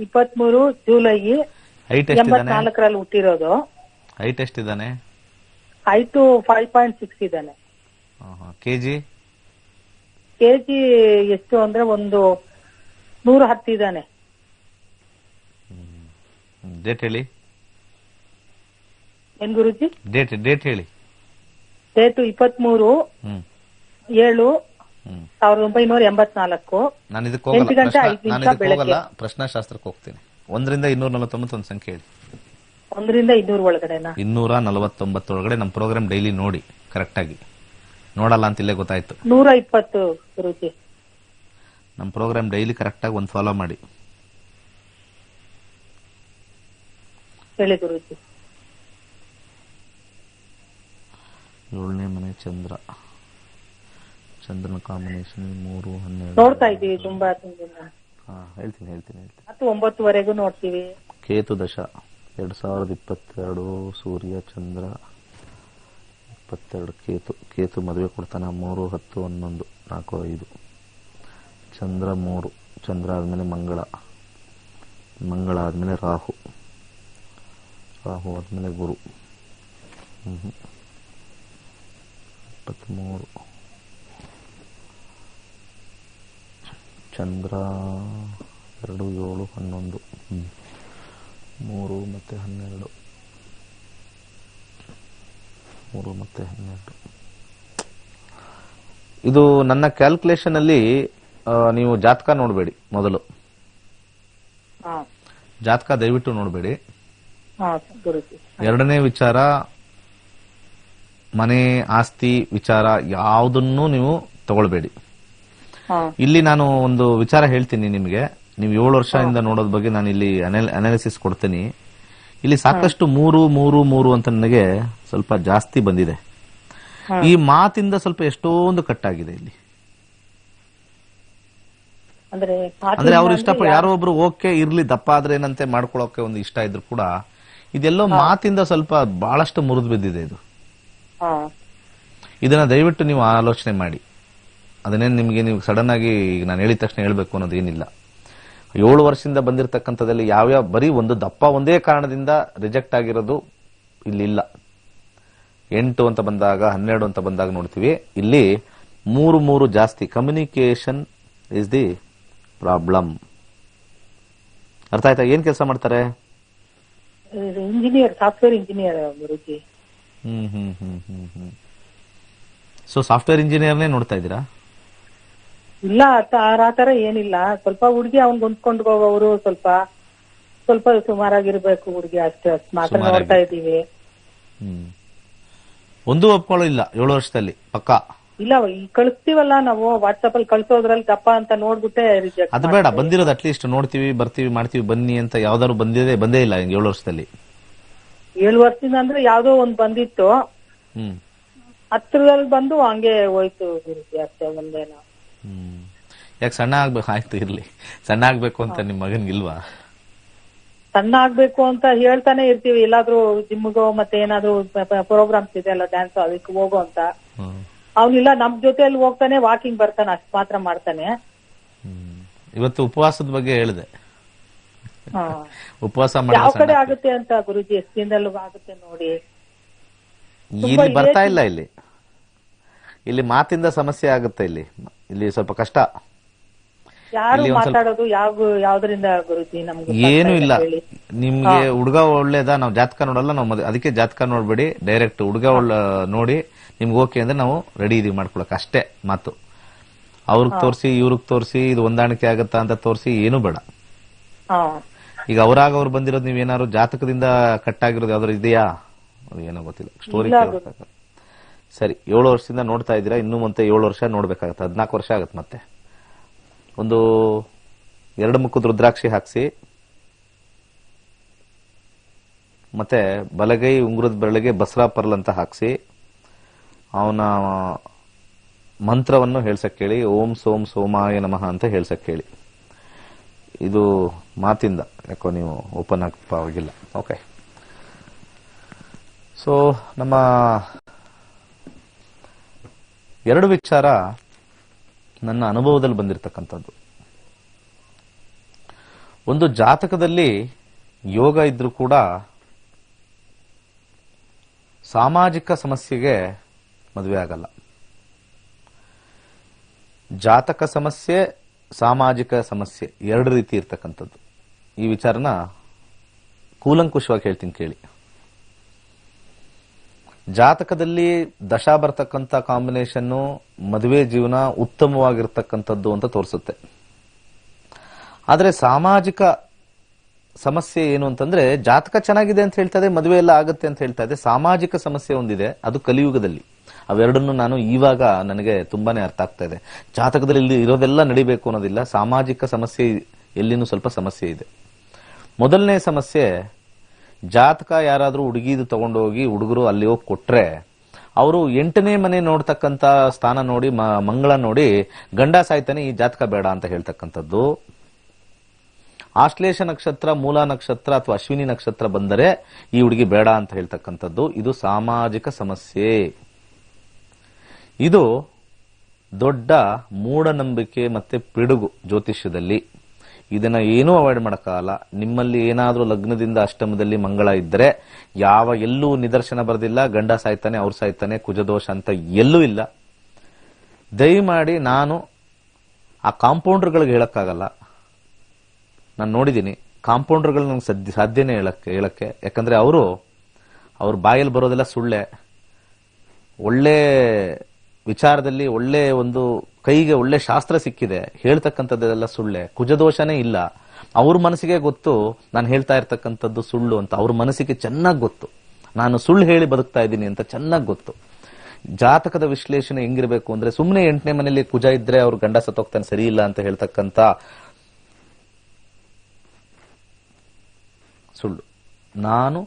23 ಜುಲೈ ಹೈಟ್ ಎಷ್ಟಿದ್ದಾನೆ? 84ರಲ್ಲಿ ಹುಟ್ಟಿರೋದು. ಹೈಟ್ ಎಷ್ಟಿದ್ದಾನೆ? ಹೈಟ್ 5.6 ಇದ್ದಾನೆ. ಕೆಜಿ ಎಷ್ಟು ಅಂದ್ರೆ ಒಂದು 110 ಇದ್ದಾನೆ. ಡೇಟ್ ಹೇಳಿ. ಏನ್ ಗುರುಜಿ? ಡೇಟ್ ಹೇಳಿ. ಡೇಟ್ 23/7/1984. ನಾನು ಇದಕ್ಕೆ 8 ಗಂಟೆ 5 ನಿಮಿಷ ಬೆಳಗ್ಗೆ. ಪ್ರಶ್ನಾಶಾಸ್ತ್ರಕ್ಕೆ ಹೋಗ್ತೀನಿ. 1ರಿಂದ 249 ಒಂದು ಸಂಖ್ಯೆ ಹೇಳಿ. 1ರಿಂದ 200 ಒಳಗಡೆನಾ? 249 ಒಳಗಡೆ ನಮ್ಮ ಪ್ರೋಗ್ರಾಮ್ ಡೈಲಿ ನೋಡಿ ಕರೆಕ್ಟ್ ಆಗಿ. ನೋಡಲ್ಲ ಅಂತ ಇಲ್ಲೇ ಗೊತ್ತಾಯ್ತು. 120 ಗುರುಜಿ. ನಮ್ಮ ಪ್ರೋಗ್ರಾಮ್ ಡೈಲಿ ಕರೆಕ್ಟ್ ಆಗಿ ಒಂದು ಫಾಲೋ ಮಾಡಿ. ಹೇಳಿ ಗುರುಜಿ. 7ನೇ ಮನೆ ಚಂದ್ರ, ಚಂದ್ರನ ಕಾಂಬಿನೇಷನ್ 3, 12 ನೋಡ್ತಾ ಇದ್ದೀವಿ ತುಂಬಾ ದಿನ. ಹೇಳ್ತೀನಿ. 9ವರೆಗೂ ನೋಡ್ತೀವಿ. ಕೇತು ದಶ 2022, ಸೂರ್ಯ ಚಂದ್ರ 22, ಕೇತು ಮದುವೆ ಕೊಡ್ತಾನ 3, 10, 11, 4, 5. ಚಂದ್ರ 3, ಚಂದ್ರ ಆದ್ಮೇಲೆ ಮಂಗಳ ಆದ್ಮೇಲೆ ರಾಹು ಆದ್ಮೇಲೆ ಗುರು. 23 ಚಂದ್ರ 2, 7, 11, 3 ಮತ್ತೆ 12, 3 ಮತ್ತೆ 12. ಇದು ನನ್ನ ಕ್ಯಾಲ್ಕುಲೇಷನ್ ಅಲ್ಲಿ ನೀವು ಜಾತಕ ನೋಡಬೇಡಿ. ಮೊದಲು ಜಾತಕ ದಯವಿಟ್ಟು ನೋಡಬೇಡಿ. ಎರಡನೇ ವಿಚಾರ, ಮನೆ ಆಸ್ತಿ ವಿಚಾರ ಯಾವುದನ್ನು ನೀವು ತಗೊಳ್ಬೇಡಿ. ಇಲ್ಲಿ ನಾನು ಒಂದು ವಿಚಾರ ಹೇಳ್ತೀನಿ ನಿಮಗೆ. ನೀವು 7 ವರ್ಷದಿಂದ ನೋಡೋದ್ ಬಗ್ಗೆ ನಾನು ಇಲ್ಲಿ ಅನಾಲಿಸಿಸ್ ಕೊಡ್ತೀನಿ. ಇಲ್ಲಿ ಸಾಕಷ್ಟು 3 ಅಂತ ನನಗೆ ಸ್ವಲ್ಪ ಜಾಸ್ತಿ ಬಂದಿದೆ. ಈ ಮಾತಿಂದ ಸ್ವಲ್ಪ ಎಷ್ಟೊಂದು ಕಟ್ಟಾಗಿದೆ ಇಲ್ಲಿ. ಅಂದ್ರೆ ಅವ್ರು ಇಷ್ಟಪಟ್ಟು ಯಾರೋ ಒಬ್ರು ಓಕೆ ಇರ್ಲಿ, ದಪ್ಪ ಆದ್ರೆ ಏನಂತೆ ಮಾಡ್ಕೊಳಕ್ಕೆ ಒಂದು ಇಷ್ಟ ಇದ್ರು ಕೂಡ ಇದೆಲ್ಲೋ ಮಾತಿಂದ ಸ್ವಲ್ಪ ಬಹಳಷ್ಟು ಮುರಿದು ಬಿದ್ದಿದೆ ಇದು. ಇದನ್ನ ದಯವಿಟ್ಟು ನೀವು ಆಲೋಚನೆ ಮಾಡಿ. ಅದನ್ನೇನು ನಿಮ್ಗೆ ನೀವು ಸಡನ್ ಆಗಿ ನಾನು ಹೇಳಿದ ತಕ್ಷಣ ಹೇಳ್ಬೇಕು ಅನ್ನೋದೇನಿಲ್ಲ. 7 ವರ್ಷದಿಂದ ಬಂದಿರತಕ್ಕಂಥದ್ದಲ್ಲಿ ಯಾವ್ಯಾವ ಬರೀ ಒಂದು ದಪ್ಪ ಒಂದೇ ಕಾರಣದಿಂದ ರಿಜೆಕ್ಟ್ ಆಗಿರೋದು ಇಲ್ಲಿ ಇಲ್ಲ. 8 ಅಂತ ಬಂದಾಗ, 12 ಅಂತ ಬಂದಾಗ ನೋಡ್ತೀವಿ. ಇಲ್ಲಿ 3 ಜಾಸ್ತಿ. Communication is the problem. ಅರ್ಥ ಆಯ್ತಾ? ಏನ್ ಕೆಲಸ ಮಾಡ್ತಾರೆ? ಇಂಜಿನಿಯರ್, ಸಾಫ್ಟ್ವೇರ್ ಇಂಜಿನಿಯರ್ ಗುರುಜಿ. ಸೊ ಸಾಫ್ಟ್ವೇರ್ ಇಂಜಿನಿಯರ್ನೇ ನೋಡ್ತಾ ಇದ್ದೀರಾ? ಇಲ್ಲ, ಆ ತರ ಏನಿಲ್ಲ. ಸ್ವಲ್ಪ ಹುಡುಗಿ ಅವ್ನ್ ಹೊಂದ್ಕೊಂಡು ಹೋಗೋರು ಸ್ವಲ್ಪ ಸುಮಾರಾಗಿರ್ಬೇಕು ಹುಡುಗಿ, ಅಷ್ಟೇ ಮಾತ್ರ ನೋಡ್ತಾ ಇದ್ದೀವಿ. ಒಂದು ಒಪ್ಕೊಳ್ಳಿಲ್ಲ 7 ವರ್ಷದಲ್ಲಿ ಪಕ್ಕಾ. ಇಲ್ಲ, ಕಳಿಸ್ತೀವಲ್ಲ ನಾವು ವಾಟ್ಸ್ಆಪ್ ಅಲ್ಲಿ ಕಳ್ಸೋದ್ರಲ್ಲಿ ದಪ್ಪ ಅಂತ ನೋಡ್ಬಿಟ್ಟೆ ರಿಜೆಕ್ಟ್. ಅದು ಬೇಡ, ಬಂದಿರೋದು ಅಟ್ಲೀಸ್ಟ್ ನೋಡ್ತೀವಿ, ಬರ್ತೀವಿ, ಮಾಡ್ತೀವಿ, ಬನ್ನಿ ಅಂತ ಯಾವ್ದಾದ್ರು ಬಂದೇ ಇಲ್ಲ 7 ವರ್ಷದಲ್ಲಿ. 7 ವರ್ಷದಿಂದ ಅಂದ್ರೆ ಯಾವ್ದೋ ಒಂದ್ ಬಂದಿತ್ತು, ಹತ್ರದಲ್ಲಿ ಬಂದು ಹಂಗೆ ಹೋಯ್ತು ಗುರುಜಿ, ಅಷ್ಟೇ ಒಂದೇನೋ. ಯಾಕೆ ಸಣ್ಣ ಆಗ್ಬೇಕು? ಆಯ್ತು ಇರ್ಲಿ, ಸಣ್ಣ ಆಗ್ಬೇಕು ಅಂತ ನಿಮ್ ಮಗನ್ಗಿಲ್ವಾ? ಸಣ್ಣ ಆಗ್ಬೇಕು ಅಂತ ಹೇಳ್ತಾನೆ ಇರ್ತೀವಿ. ಎಲ್ಲಾದ್ರೂ ಜಿಮ್ಗೋ ಮತ್ತೆ ಏನಾದ್ರು ಪ್ರೋಗ್ರಾಮ್ಸ್ ಇದೆ ಅಲ್ಲ, ಡ್ಯಾನ್ಸ್, ಅದಕ್ಕೆ ಹೋಗೋ ಅಂತ. ಅವನಿಲ್ಲ, ನಮ್ ಜೊತೆಯಲ್ಲಿ ಹೋಗ್ತಾನೆ, ವಾಕಿಂಗ್ ಬರ್ತಾನೆ, ಅಷ್ಟ್ ಮಾತ್ರ ಮಾಡ್ತಾನೆ. ಇವತ್ತು ಉಪವಾಸದ ಬಗ್ಗೆ ಹೇಳಿದೆ. ಉಪವಾಸ ಯಾವ ಕಡೆ ಆಗುತ್ತೆ ಅಂತ ಗುರುಜಿ, ಎಷ್ಟು ದಿನದಲ್ಲೂ ಆಗುತ್ತೆ ನೋಡಿ. ಇಲ್ಲಿ ಬರ್ತಾ ಇಲ್ಲ. ಇಲ್ಲಿ ಮಾತಿಂದ ಸಮಸ್ಯೆ ಆಗುತ್ತೆ. ಇಲ್ಲಿ ಸ್ವಲ್ಪ ಕಷ್ಟ. ಯಾರು ಮಾತಾಡೋದು ಯಾವ್ದ್ರಿಂದ ಗುರುಜಿ? ನಮ್ಗೆ ಏನು ಇಲ್ಲ. ನಿಮ್ಗೆ ಹುಡುಗ ಒಳ್ಳೇದಾ? ನಾವು ಜಾತಕ ನೋಡಲ್ಲ, ನಾವು ಅದಕ್ಕೆ ಜಾತಕ ನೋಡ್ಬೇಡಿ. ಡೈರೆಕ್ಟ್ ಹುಡುಗ ನೋಡಿ ನಿಮ್ಗೆ ಓಕೆ ಅಂದ್ರೆ ನಾವು ರೆಡಿ ಇದೀವಿ ಮಾಡ್ಕೊಳಕ್, ಅಷ್ಟೇ ಮಾತು. ಅವ್ರಿಗೆ ತೋರಿಸಿ ಇವ್ರಿಗೆ ತೋರಿಸಿ ಇದು ಹೊಂದಾಣಿಕೆ ಆಗತ್ತಾ ಅಂತ ತೋರಿಸಿ ಏನು ಬೇಡ. ಈಗ ಅವ್ರು ಬಂದಿರೋದು ನೀವೇನಾದ್ರು ಜಾತಕದಿಂದ ಕಟ್ಟಾಗಿರೋದು ಯಾವ್ದಾದ್ರು ಇದೆಯಾ? ಅದು ಏನೋ ಗೊತ್ತಿಲ್ಲ, ಸ್ಟೋರಿ. ಸರಿ, 7 ವರ್ಷದಿಂದ ನೋಡ್ತಾ ಇದ್ದೀರಾ. ಇನ್ನು ಮತ್ತೆ 7 ವರ್ಷ ನೋಡ್ಬೇಕಾಗತ್ತೆ, 14 ವರ್ಷ ಆಗತ್ತೆ. ಮತ್ತೆ ಒಂದು 2 ಮುಖದ ರುದ್ರಾಕ್ಷಿ ಹಾಕ್ಸಿ, ಮತ್ತೆ ಬಲಗೈ ಉಂಗುರದ ಬೆರಳಿಗೆ ಬಸರಾ ಪರ್ಲ್ ಅಂತ ಹಾಕ್ಸಿ, ಅವನ ಮಂತ್ರವನ್ನು ಹೇಳ್ಸಕ್ ಹೇಳಿ. ಓಂ ಸೋಂ ಸೋಮಾಯ ನಮಃ ಅಂತ ಹೇಳ್ಸಕ್ ಹೇಳಿ. ಇದು ಮಾತಿಂದ, ಯಾಕೋ ನೀವು ಓಪನ್ ಆಗಿಲ್ಲ. ಓಕೆ, ಸೊ ನಮ್ಮ 2 ವಿಚಾರ ನನ್ನ ಅನುಭವದಲ್ಲಿ ಬಂದಿರತಕ್ಕಂಥದ್ದು. ಒಂದು, ಜಾತಕದಲ್ಲಿ ಯೋಗ ಇದ್ರೂ ಕೂಡ ಸಾಮಾಜಿಕ ಸಮಸ್ಯೆಗೆ ಮದುವೆ ಆಗಲ್ಲ. ಜಾತಕ ಸಮಸ್ಯೆ, ಸಾಮಾಜಿಕ ಸಮಸ್ಯೆ 2 ರೀತಿ ಇರ್ತಕ್ಕಂಥದ್ದು. ಈ ವಿಚಾರನ ಕೂಲಂಕುಷವಾಗಿ ಹೇಳ್ತೀನಿ ಕೇಳಿ. ಜಾತಕದಲ್ಲಿ ದಶಾ ಬರ್ತಕ್ಕಂಥ ಕಾಂಬಿನೇಷನ್ನು ಮದುವೆ ಜೀವನ ಉತ್ತಮವಾಗಿರ್ತಕ್ಕಂಥದ್ದು ಅಂತ ತೋರಿಸುತ್ತೆ. ಆದರೆ ಸಾಮಾಜಿಕ ಸಮಸ್ಯೆ ಏನು ಅಂತಂದ್ರೆ, ಜಾತಕ ಚೆನ್ನಾಗಿದೆ ಅಂತ ಹೇಳ್ತಾ ಇದೆ, ಮದುವೆ ಎಲ್ಲ ಆಗುತ್ತೆ ಅಂತ ಹೇಳ್ತಾ ಇದೆ. ಸಾಮಾಜಿಕ ಸಮಸ್ಯೆ ಒಂದಿದೆ, ಅದು ಕಲಿಯುಗದಲ್ಲಿ. ಅವೆರಡನ್ನು ನಾನು ಇವಾಗ ನನಗೆ ತುಂಬಾನೇ ಅರ್ಥ ಆಗ್ತಾ ಇದೆ. ಜಾತಕದಲ್ಲಿ ಇಲ್ಲಿ ಇರೋದೆಲ್ಲ ನಡಿಬೇಕು ಅನ್ನೋದಿಲ್ಲ, ಸಾಮಾಜಿಕ ಸಮಸ್ಯೆ ಎಲ್ಲಿನೂ ಸ್ವಲ್ಪ ಸಮಸ್ಯೆ ಇದೆ. ಮೊದಲನೇ ಸಮಸ್ಯೆ, ಜಾತಕ ಯಾರಾದ್ರೂ ಹುಡುಗಿದು ತಗೊಂಡೋಗಿ ಹುಡುಗರು ಅಲ್ಲಿ ಹೋಗಿ ಕೊಟ್ರೆ, ಅವರು 8ನೇ ಮನೆ ನೋಡ್ತಕ್ಕಂಥ ಸ್ಥಾನ ನೋಡಿ, ಮಂಗಳ ನೋಡಿ ಗಂಡ ಸಾಯ್ತಾನೆ, ಈ ಜಾತಕ ಬೇಡ ಅಂತ ಹೇಳ್ತಕ್ಕಂಥದ್ದು. ಆಶ್ಲೇಷ ನಕ್ಷತ್ರ, ಮೂಲ ನಕ್ಷತ್ರ ಅಥವಾ ಅಶ್ವಿನಿ ನಕ್ಷತ್ರ ಬಂದರೆ ಈ ಹುಡುಗಿ ಬೇಡ ಅಂತ ಹೇಳ್ತಕ್ಕಂಥದ್ದು. ಇದು ಸಾಮಾಜಿಕ ಸಮಸ್ಯೆ. ಇದು ದೊಡ್ಡ ಮೂಢನಂಬಿಕೆ ಮತ್ತೆ ಪಿಡುಗು ಜ್ಯೋತಿಷ್ಯದಲ್ಲಿ. ಇದನ್ನ ಏನೂ ಅವಾಯ್ಡ್ ಮಾಡಕ್ಕಾಗಲ್ಲ. ನಿಮ್ಮಲ್ಲಿ ಏನಾದ್ರೂ ಲಗ್ನದಿಂದ ಅಷ್ಟಮದಲ್ಲಿ ಮಂಗಳ ಇದ್ದರೆ ಎಲ್ಲೂ ನಿದರ್ಶನ ಬರೆದಿಲ್ಲ, ಗಂಡ ಸಾಯ್ತಾನೆ, ಅವ್ರು ಸಾಯ್ತಾನೆ, ಕುಜದೋಷ ಅಂತ ಎಲ್ಲೂ ಇಲ್ಲ. ದಯಮಾಡಿ, ನಾನು ಆ ಕಾಂಪೌಂಡರ್ಗಳಿಗೆ ಹೇಳಕ್ಕಾಗಲ್ಲ. ನಾನು ನೋಡಿದ್ದೀನಿ ಕಾಂಪೌಂಡರ್ಗಳು ನಂಗೆ ಸಾಧ್ಯನೇ ಹೇಳಕ್ಕೆ. ಯಾಕಂದ್ರೆ ಅವ್ರ ಬಾಯಲ್ಲಿ ಬರೋದೆಲ್ಲ ಸುಳ್ಳೆ. ಒಳ್ಳೆ ವಿಚಾರದಲ್ಲಿ ಒಳ್ಳೆ ಒಂದು ಕೈಗೆ ಒಳ್ಳೆ ಶಾಸ್ತ್ರ ಸಿಕ್ಕಿದೆ, ಹೇಳ್ತಕ್ಕಂಥದ್ದೆಲ್ಲ ಸುಳ್ಳೆ. ಕುಜದೋಷನೇ ಇಲ್ಲ. ಅವ್ರ ಮನಸ್ಸಿಗೆ ಗೊತ್ತು ನಾನು ಹೇಳ್ತಾ ಇರ್ತಕ್ಕಂಥದ್ದು ಸುಳ್ಳು ಅಂತ. ಅವ್ರ ಮನಸ್ಸಿಗೆ ಚೆನ್ನಾಗಿ ಗೊತ್ತು ನಾನು ಸುಳ್ಳು ಹೇಳಿ ಬದುಕ್ತಾ ಇದ್ದೀನಿ ಅಂತ ಚೆನ್ನಾಗಿ ಗೊತ್ತು. ಜಾತಕದ ವಿಶ್ಲೇಷಣೆ ಹೆಂಗಿರ್ಬೇಕು ಅಂದ್ರೆ, ಸುಮ್ಮನೆ 8ನೇ ಮನೆಯಲ್ಲಿ ಕುಜ ಇದ್ರೆ ಅವ್ರ ಗಂಡ ಸತ್ತೋಗ್ತಾನೆ, ಸರಿ ಇಲ್ಲ ಅಂತ ಹೇಳ್ತಕ್ಕಂಥ ಸುಳ್ಳು. ನಾನು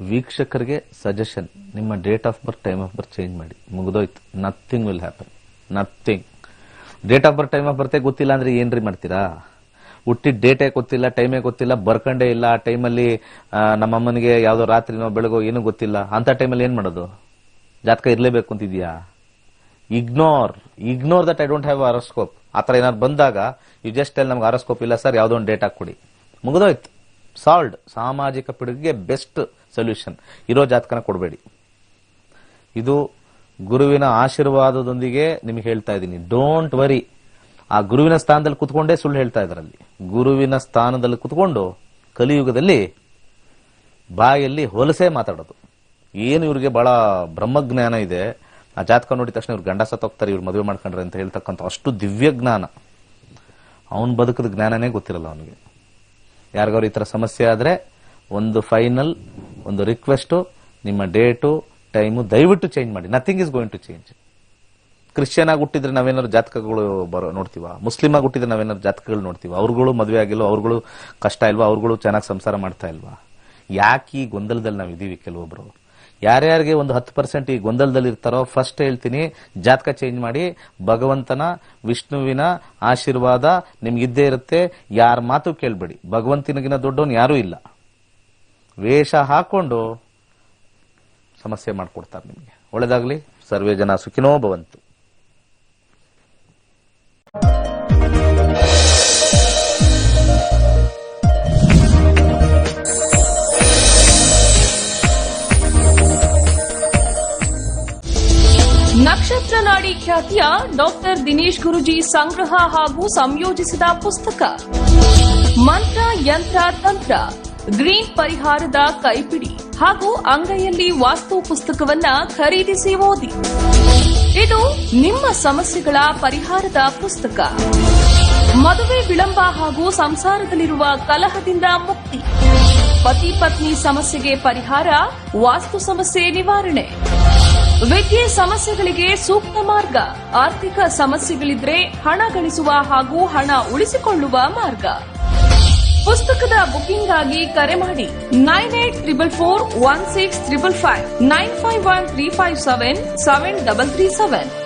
ವೀಕ್ಷಕರಿಗೆ ಸಜೆಷನ್, ನಿಮ್ಮ date of birth, time of birth change ಮಾಡಿ, ಮುಗಿದೋಯ್ತು. Nothing will happen, nothing. Date of birth, time of ಬರ್ತೆ ಗೊತ್ತಿಲ್ಲ ಅಂದ್ರೆ ಏನ್ರಿ ಮಾಡ್ತೀರಾ? ಹುಟ್ಟಿದ ಡೇಟೇ ಗೊತ್ತಿಲ್ಲ, ಟೈಮೇ ಗೊತ್ತಿಲ್ಲ, ಬರ್ಕಂಡೇ ಇಲ್ಲ. ಆ ಟೈಮಲ್ಲಿ ನಮ್ಮಮ್ಮನಿಗೆ ಯಾವ್ದೋ ರಾತ್ರಿನೋ ಬೆಳಗೋ ಏನೂ ಗೊತ್ತಿಲ್ಲ. ಅಂತ ಟೈಮಲ್ಲಿ ಏನ್ ಮಾಡೋದು? ಜಾತಕ ಇರ್ಲೇಬೇಕು ಅಂತಿದ್ಯಾ? Ignore that I don't have horoscope. ಆತರ ಏನಾದ್ರು ಬಂದಾಗ ಯು ಜಸ್ಟ್ ಟೆಲ್ ನಮ್ಗೆ ಹಾರೋಸ್ಕೋಪ್ ಇಲ್ಲ ಸರ್, ಯಾವ್ದೋ ಒಂದು ಡೇಟ್ ಹಾಕೊಡಿ, ಮುಗಿದೋಯ್ತು, ಸಾಲ್ವ್ಡ್. ಸಾಮಾಜಿಕ ಪಿಡುಗಿಗೆ ಬೆಸ್ಟ್ ಸೊಲ್ಯೂಷನ್. ಇರೋ ಜಾತಕನ ಕೊಡಬೇಡಿ. ಇದು ಗುರುವಿನ ಆಶೀರ್ವಾದದೊಂದಿಗೆ ನಿಮಗೆ ಹೇಳ್ತಾ ಇದ್ದೀನಿ. Don't worry. ಆ ಗುರುವಿನ ಸ್ಥಾನದಲ್ಲಿ ಕುತ್ಕೊಂಡೇ ಸುಳ್ಳು ಹೇಳ್ತಾ ಇದ್ರಲ್ಲಿ. ಗುರುವಿನ ಸ್ಥಾನದಲ್ಲಿ ಕುತ್ಕೊಂಡು ಕಲಿಯುಗದಲ್ಲಿ ಬಾಯಲ್ಲಿ ಹೊಲಸೆ ಮಾತಾಡೋದು. ಏನು ಇವ್ರಿಗೆ ಬಹಳ ಬ್ರಹ್ಮಜ್ಞಾನ ಇದೆ. ಆ ಜಾತಕ ನೋಡಿದ ತಕ್ಷಣ ಇವ್ರು ಗಂಡ ಸತ್ತೋಗ್ತಾರೆ, ಇವ್ರು ಮದುವೆ ಮಾಡ್ಕೊಂಡ್ರೆ ಅಂತ ಹೇಳ್ತಕ್ಕಂಥ ಅಷ್ಟು ದಿವ್ಯ ಜ್ಞಾನ. ಅವನ್ ಬದುಕದ ಜ್ಞಾನನೇ ಗೊತ್ತಿರಲ್ಲ ಅವನಿಗೆ. ಯಾರಿಗಾದ್ರು ಈ ತರ ಸಮಸ್ಯೆ ಆದ್ರೆ ಒಂದು ಫೈನಲ್ ಒಂದು ರಿಕ್ವೆಸ್ಟ್, ನಿಮ್ಮ ಡೇಟು ಟೈಮು ದಯವಿಟ್ಟು ಚೇಂಜ್ ಮಾಡಿ. Nothing is going to change. Christian ಆಗಿ ಹುಟ್ಟಿದ್ರೆ ನಾವೇನಾದ್ರು ಜಾತಕಗಳು ನೋಡ್ತೀವ? ಮುಸ್ಲಿಂ ಆಗಿ ಹುಟ್ಟಿದ್ರೆ ನಾವೇನಾದ್ರು ಜಾತಕಗಳು ನೋಡ್ತೀವ? ಅವ್ರುಗಳು ಮದುವೆ ಆಗಿಲ್ವಾ? ಅವ್ರುಗಳು ಕಷ್ಟ ಇಲ್ವಾ? ಅವ್ರುಗಳು ಚೆನ್ನಾಗಿ ಸಂಸಾರ ಮಾಡ್ತಾ ಇಲ್ವಾ? ಯಾಕೆ ಈ ಗೊಂದಲದಲ್ಲಿ ನಾವಿದೀವಿ? ಕೆಲವೊಬ್ರು ಯಾರ್ಯಾರಿಗೆ ಒಂದು 10% ಈ ಗೊಂದಲದಲ್ಲಿ ಇರ್ತಾರೋ, ಫಸ್ಟ್ ಹೇಳ್ತೀನಿ, ಜಾತಕ ಚೇಂಜ್ ಮಾಡಿ. ಭಗವಂತನ, ವಿಷ್ಣುವಿನ ಆಶೀರ್ವಾದ ನಿಮ್ಗಿದ್ದೇ ಇರುತ್ತೆ. ಯಾರ ಮಾತು ಕೇಳ್ಬೇಡಿ. ಭಗವಂತನಿಗಿನ ದೊಡ್ಡವನು ಯಾರೂ ಇಲ್ಲ. ವೇಷ ಹಾಕೊಂಡು ಸಮಸ್ಯೆ ಮಾಡ್ಕೊಡ್ತಾರೆ ನಿಮಗೆ. ಒಳ್ಳೆದಾಗ್ಲಿ. ಸರ್ವೇ ಜನ ಸುಖಿನೋ ಭವಂತು. ನಕ್ಷತ್ರ ನಾಡಿ ಖ್ಯಾತಿಯ ಡಾಕ್ಟರ್ ದಿನೇಶ್ ಗುರುಜಿ ಸಂಗ್ರಹ ಹಾಗೂ ಸಂಯೋಜಿಸಿದ ಪುಸ್ತಕ ಮಂತ್ರ ಯಂತ್ರ ತಂತ್ರ, ಗ್ರೀನ್ ಪರಿಹಾರದ ಕೈಪಿಡಿ ಹಾಗೂ ಅಂಗೈಯಲ್ಲಿ ವಾಸ್ತು ಪುಸ್ತಕವನ್ನ ಖರೀದಿಸಿ ಓದಿ. ಇದು ನಿಮ್ಮ ಸಮಸ್ಯೆಗಳ ಪರಿಹಾರದ ಪುಸ್ತಕ. ಮದುವೆ ವಿಳಂಬ ಹಾಗೂ ಸಂಸಾರದಲ್ಲಿರುವ ಕಲಹದಿಂದ ಮುಕ್ತಿ, ಪತಿ ಪತ್ನಿ ಸಮಸ್ಯೆಗೆ ಪರಿಹಾರ, ವಾಸ್ತು ಸಮಸ್ಯೆ ನಿವಾರಣೆ, ವಿದ್ಯೆ ಸಮಸ್ಯೆಗಳಿಗೆ ಸೂಕ್ತ ಮಾರ್ಗ, ಆರ್ಥಿಕ ಸಮಸ್ಯೆಗಳಿದ್ರೆ ಹಣ ಗಳಿಸುವ ಹಾಗೂ ಹಣ ಉಳಿಸಿಕೊಳ್ಳುವ ಮಾರ್ಗ. ಪುಸ್ತಕದ ಬುಕಿಂಗ್ ಆಗಿ ಕರೆ ಮಾಡಿ 98441655 951357 7337.